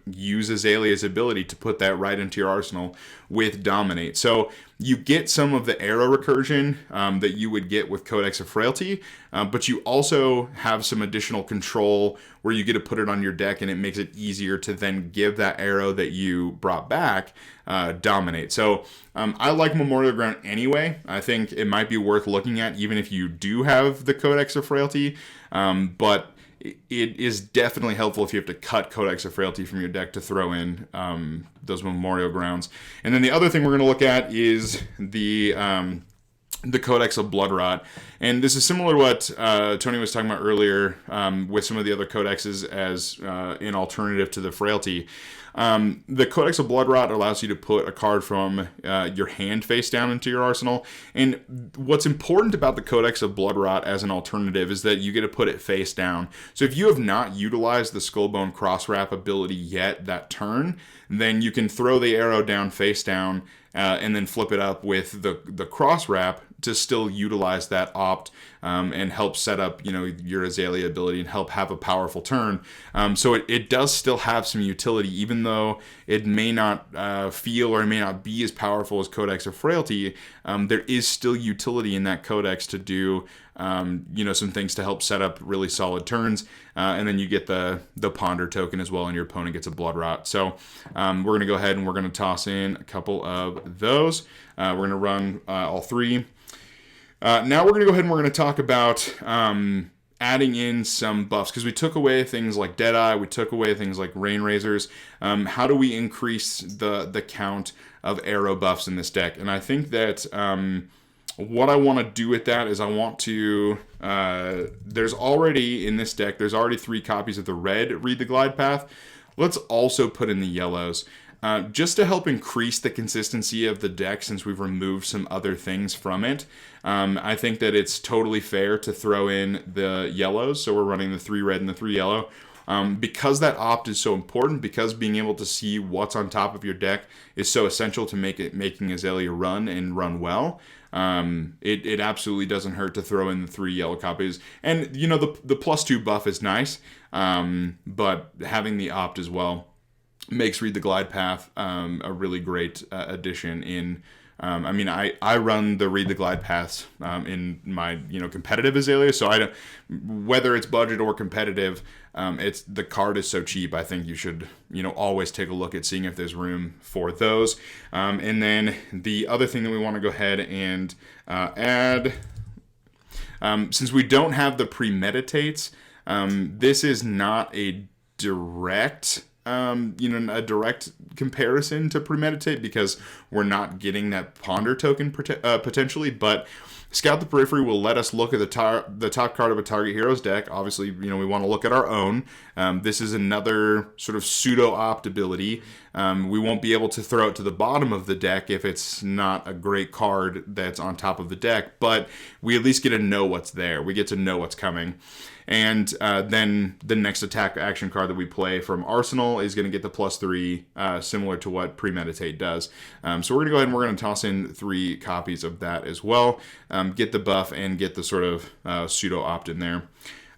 use Azalea's ability to put that right into your arsenal with Dominate. So you get some of the arrow recursion that you would get with Codex of Frailty, but you also have some additional control where you get to put it on your deck, and it makes it easier to then give that arrow that you brought back Dominate. So I like Memorial Ground anyway. I think it might be worth looking at even if you do have the Codex of Frailty, but it is definitely helpful if you have to cut Codex of Frailty from your deck to throw in those Memorial Grounds. And then the other thing we're going to look at is the Codex of Bloodrot. And this is similar to what Tony was talking about earlier with some of the other codexes as an alternative to the Frailty. The Codex of Bloodrot allows you to put a card from your hand face down into your arsenal. And what's important about the Codex of Bloodrot as an alternative is that you get to put it face down. So if you have not utilized the Skullbone Crosswrap ability yet that turn, then you can throw the arrow down face down and then flip it up with the Crosswrap to still utilize that opt and help set up your Azalea ability and help have a powerful turn. So it does still have some utility, even though it may not feel or it may not be as powerful as Codex of Frailty. There is still utility in that Codex to do some things to help set up really solid turns, and then you get the Ponder token as well, and your opponent gets a Bloodrot. So we're going to go ahead and we're going to toss in a couple of those. We're going to run all three. Now we're going to go ahead and we're going to talk about adding in some buffs, because we took away things like Deadeye, we took away things like Rain Razors. How do we increase the count of arrow buffs in this deck? And I think that what I want to do with that is I want to, there's already in this deck, there's already 3 copies of the red Read the Glide Path. Let's also put in the yellows. Just to help increase the consistency of the deck since we've removed some other things from it. I think that it's totally fair to throw in the yellows, so we're running the 3 red and the 3 yellow. Because that opt is so important, because being able to see what's on top of your deck is so essential to making Azalea run and run well. It absolutely doesn't hurt to throw in the 3 yellow copies. And, the +2 buff is nice, but having the opt as well makes Read the Glide Path a really great addition in... I run the Read the Glide Paths in my competitive Azalea, so I don't, whether it's budget or competitive, it's the card is so cheap. I think you should always take a look at seeing if there's room for those. And then the other thing that we want to go ahead and add, since we don't have the premeditates, this is not a direct a direct comparison to Premeditate because we're not getting that Ponder token potentially, but Scout the Periphery will let us look at the top card of a target hero's deck. Obviously, we want to look at our own. This is another sort of pseudo-opt ability. We won't be able to throw it to the bottom of the deck if it's not a great card that's on top of the deck, but we at least get to know what's there. We get to know what's coming. And then the next attack action card that we play from Arsenal is going to get the +3, similar to what Premeditate does. So we're going to go ahead and we're going to toss in 3 copies of that as well. Get the buff and get the sort of pseudo-opt in there.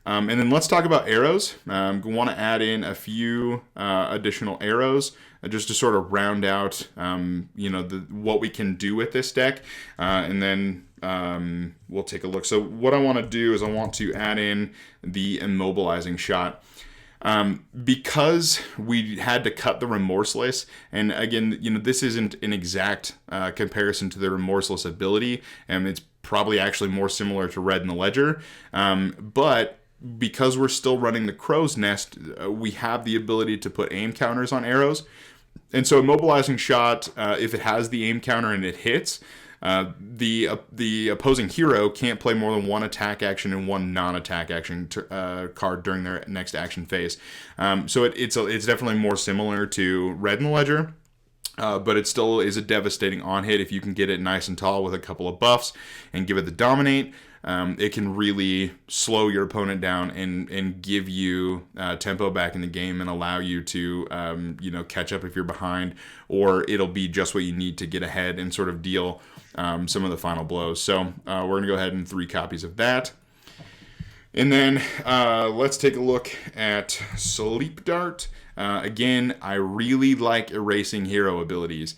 And then let's talk about arrows. We want to add in a few additional arrows just to sort of round out, what we can do with this deck. And then we'll take a look. So what I want to do is I want to add in the immobilizing shot. Because we had to cut the Remorseless, and again, this isn't an exact comparison to the Remorseless ability, and it's probably actually more similar to Red in the Ledger, but because we're still running the Crow's Nest, we have the ability to put aim counters on arrows. And so immobilizing shot, if it has the aim counter and it hits, the opposing hero can't play more than 1 attack action and 1 non-attack action card during their next action phase. So it's definitely more similar to Red in the Ledger. But it still is a devastating on hit if you can get it nice and tall with a couple of buffs and give it the dominate. It can really slow your opponent down and give you tempo back in the game and allow you to catch up if you're behind, or it'll be just what you need to get ahead and sort of deal some of the final blows. So we're going to go ahead and 3 copies of that. And then let's take a look at Sleep Dart. Again, I really like erasing hero abilities.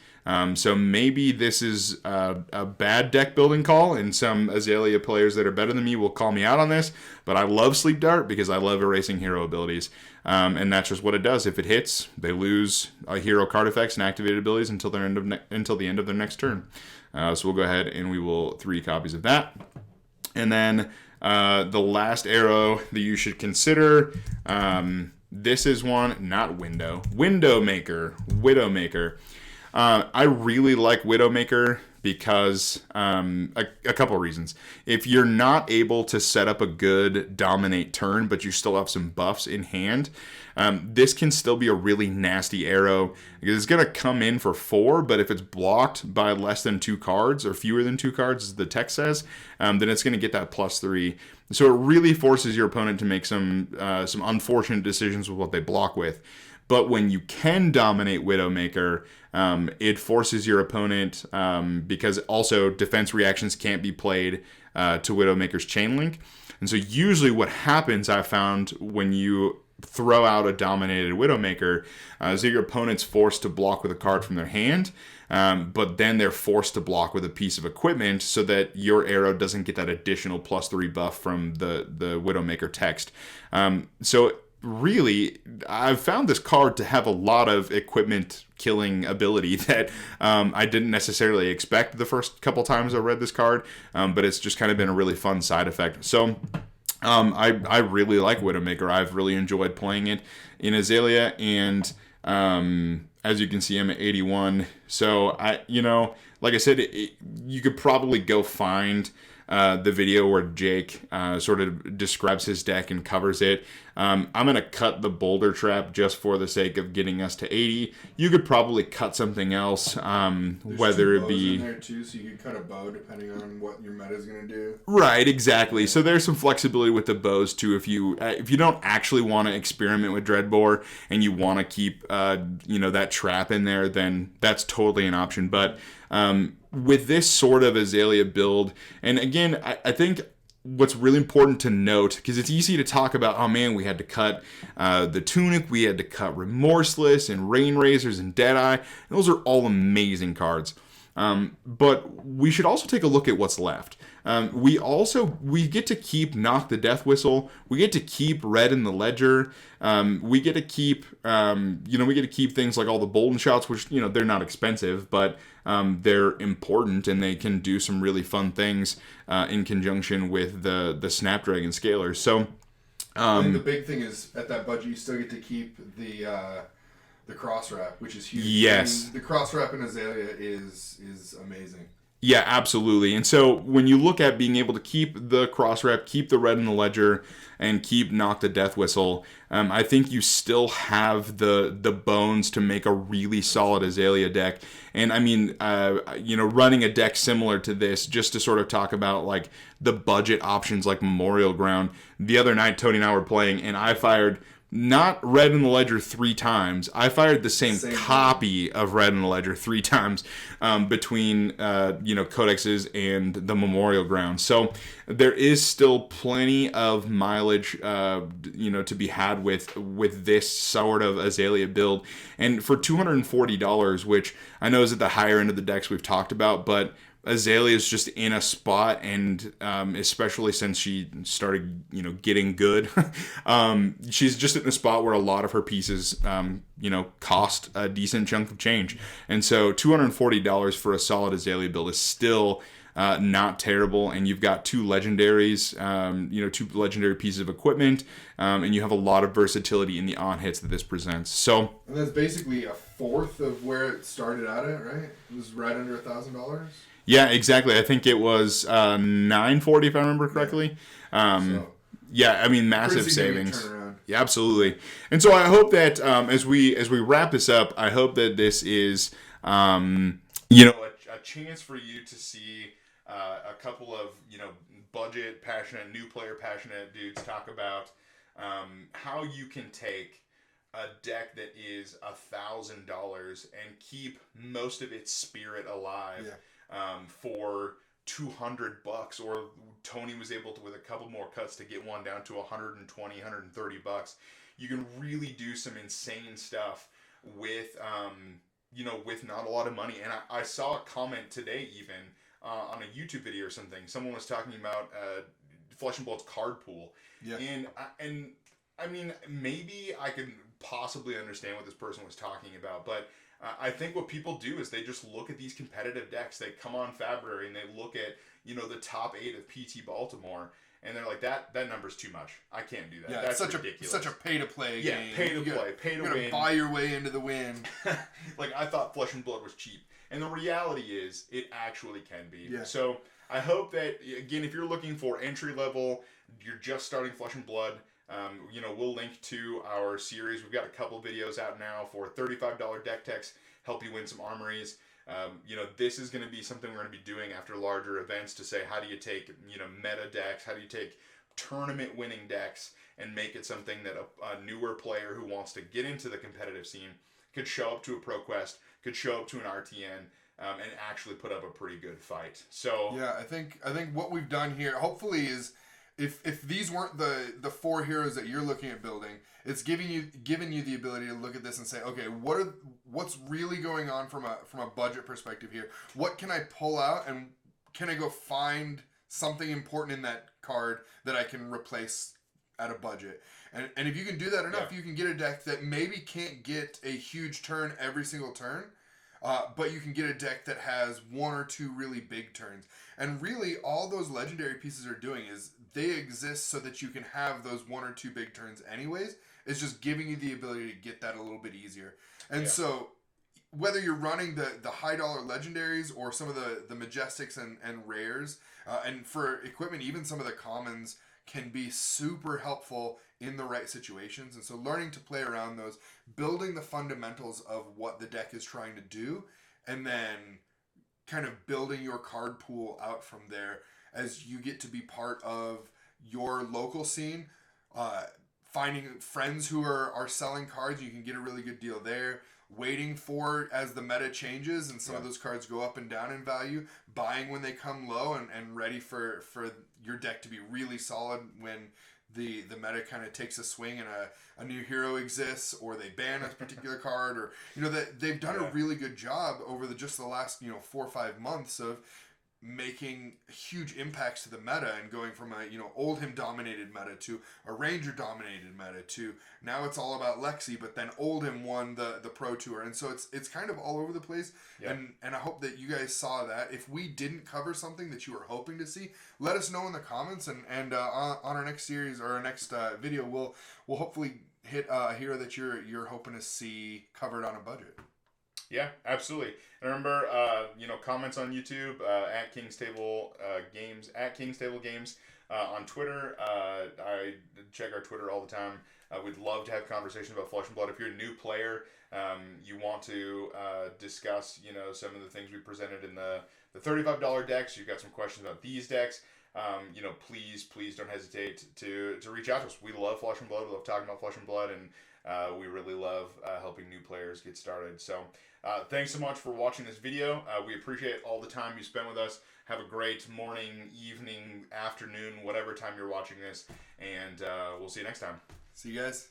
So maybe this is a bad deck building call, and some Azalea players that are better than me will call me out on this, but I love Sleep Dart because I love erasing hero abilities. And that's just what it does. If it hits, they lose hero card effects and activated abilities until the end of their next turn. So we'll go ahead and we will 3 copies of that. And then the last arrow that you should consider, this is one, not Widowmaker. I really like Widowmaker because a couple of reasons. If you're not able to set up a good dominate turn, but you still have some buffs in hand, this can still be a really nasty arrow. It's going to come in for 4, but if it's blocked by less than 2 cards, or fewer than 2 cards, as the text says, then it's going to get that +3. So it really forces your opponent to make some unfortunate decisions with what they block with. But when you can dominate Widowmaker, it forces your opponent, because also defense reactions can't be played to Widowmaker's chain link. And so usually what happens, I've found, when you throw out a dominated Widowmaker, is that your opponent's forced to block with a card from their hand, but then they're forced to block with a piece of equipment so that your arrow doesn't get that additional +3 buff from the Widowmaker text. So really, I've found this card to have a lot of equipment killing ability that I didn't necessarily expect the first couple times I read this card, but it's just kind of been a really fun side effect. So I really like Widowmaker. I've really enjoyed playing it in Azalea, and as you can see, I'm at 81. So like I said, you could probably go find the video where Jake sort of describes his deck and covers it. I'm going to cut the boulder trap just for the sake of getting us to 80. You could probably cut something else, whether it be in there too, so you could cut a bow depending on what your meta is going to do. Right, exactly. So there's some flexibility with the bows too. If you don't actually want to experiment with Dreadbore and you want to keep that trap in there, then that's totally an option. But with this sort of Azalea build, and again, I think what's really important to note, because it's easy to talk about, oh man, we had to cut the Tunic, we had to cut Remorseless and Rain Razors and Deadeye, and those are all amazing cards. But we should also take a look at what's left. We get to keep Knock the Death Whistle. We get to keep Red in the Ledger. We get to keep things like all the Bolden Shots, which they're not expensive, but they're important and they can do some really fun things in conjunction with the Snapdragon Scalers. So I think the big thing is at that budget you still get to keep the cross wrap, which is huge. Yes, the cross wrap in Azalea is amazing. Yeah, absolutely. And so when you look at being able to keep the cross wrap, keep the Red in the Ledger, and keep Knock the Death Whistle, I think you still have the bones to make a really solid Azalea deck. And I mean, running a deck similar to this, just to sort of talk about like the budget options like Memorial Ground. The other night, Tony and I were playing, and I fired not Red in the Ledger 3 times. I fired the same copy of Red in the Ledger 3 times between codexes and the Memorial Ground. So there is still plenty of mileage to be had with this sort of Azalea build. And for $240, which I know is at the higher end of the decks we've talked about, but Azalea is just in a spot, and especially since she started, getting good, she's just in a spot where a lot of her pieces, cost a decent chunk of change. And so $240 for a solid Azalea build is still not terrible. And you've got 2 legendaries, 2 legendary pieces of equipment, and you have a lot of versatility in the on hits that this presents. So, and that's basically a fourth of where it started out at, right? It was right under $1,000. Yeah, exactly. I think it was $940 if I remember correctly. Yeah, I mean, massive savings. Yeah, absolutely. And so I hope that as we wrap this up, I hope that this is A chance for you to see a couple of, budget passionate, new player passionate dudes talk about how you can take a deck that is $1,000 and keep most of its spirit alive for $200, or Tony was able to, with a couple more cuts, to get one down to $120, $130. You can really do some insane stuff with with not a lot of money. And I saw a comment today even on a YouTube video or something. Someone was talking about Flesh and Blood's card pool. Yeah. And I mean, maybe I could possibly understand what this person was talking about, but I think what people do is they just look at these competitive decks. They come on February and they look at, the top 8 of PT Baltimore, and they're like, that number's too much. I can't do that. Yeah, that's such ridiculous. Such a pay-to-play game. Yeah, pay to win. You gotta buy your way into the win. Like, I thought Flesh and Blood was cheap. And the reality is, it actually can be. Yeah. So, I hope that, again, if you're looking for entry level, you're just starting Flesh and Blood, we'll link to our series. We've got a couple videos out now for $35 deck techs, help you win some armories. This is going to be something we're going to be doing after larger events to say, how do you take, meta decks, how do you take tournament winning decks and make it something that a newer player who wants to get into the competitive scene could show up to a ProQuest, could show up to an RTN, and actually put up a pretty good fight. So yeah, I think what we've done here, hopefully, is if these weren't the 4 heroes that you're looking at building, it's giving you the ability to look at this and say, okay, what's really going on from a budget perspective here? What can I pull out, and can I go find something important in that card that I can replace at a budget? And if you can do that enough, you can get a deck that maybe can't get a huge turn every single turn, but you can get a deck that has 1 or 2 really big turns. And really, all those legendary pieces are doing is they exist so that you can have those 1 or 2 big turns anyways. It's just giving you the ability to get that a little bit easier. And so whether you're running the high dollar legendaries or some of the majestics and rares, and for equipment, even some of the commons can be super helpful in the right situations. And so learning to play around those, building the fundamentals of what the deck is trying to do, and then kind of building your card pool out from there as you get to be part of your local scene, finding friends who are selling cards. You can get a really good deal there. Waiting for, as the meta changes and some of those cards go up and down in value, buying when they come low and ready for your deck to be really solid when the meta kind of takes a swing and a new hero exists, or they ban a particular card, or that they've done a really good job over just the last 4 or 5 months of making huge impacts to the meta and going from a Oldhim dominated meta to a Ranger dominated meta to now it's all about Lexi, but then Oldhim won the Pro Tour, and so it's kind of all over the place. And I hope that you guys saw that. If we didn't cover something that you were hoping to see, let us know in the comments, and on our next series or our next video we'll hopefully hit a hero that you're hoping to see covered on a budget. Yeah, absolutely. And remember, comments on YouTube, at King's Table Games, on Twitter. I check our Twitter all the time. We'd love to have conversations about Flesh and Blood. If you're a new player, you want to discuss, some of the things we presented in the $35 decks. You've got some questions about these decks. Please don't hesitate to reach out to us. We love Flesh and Blood. We love talking about Flesh and Blood, and we really love helping new players get started. So thanks so much for watching this video. We appreciate all the time you spent with us. Have a great morning, evening, afternoon, whatever time you're watching this, and we'll see you next time. See you guys.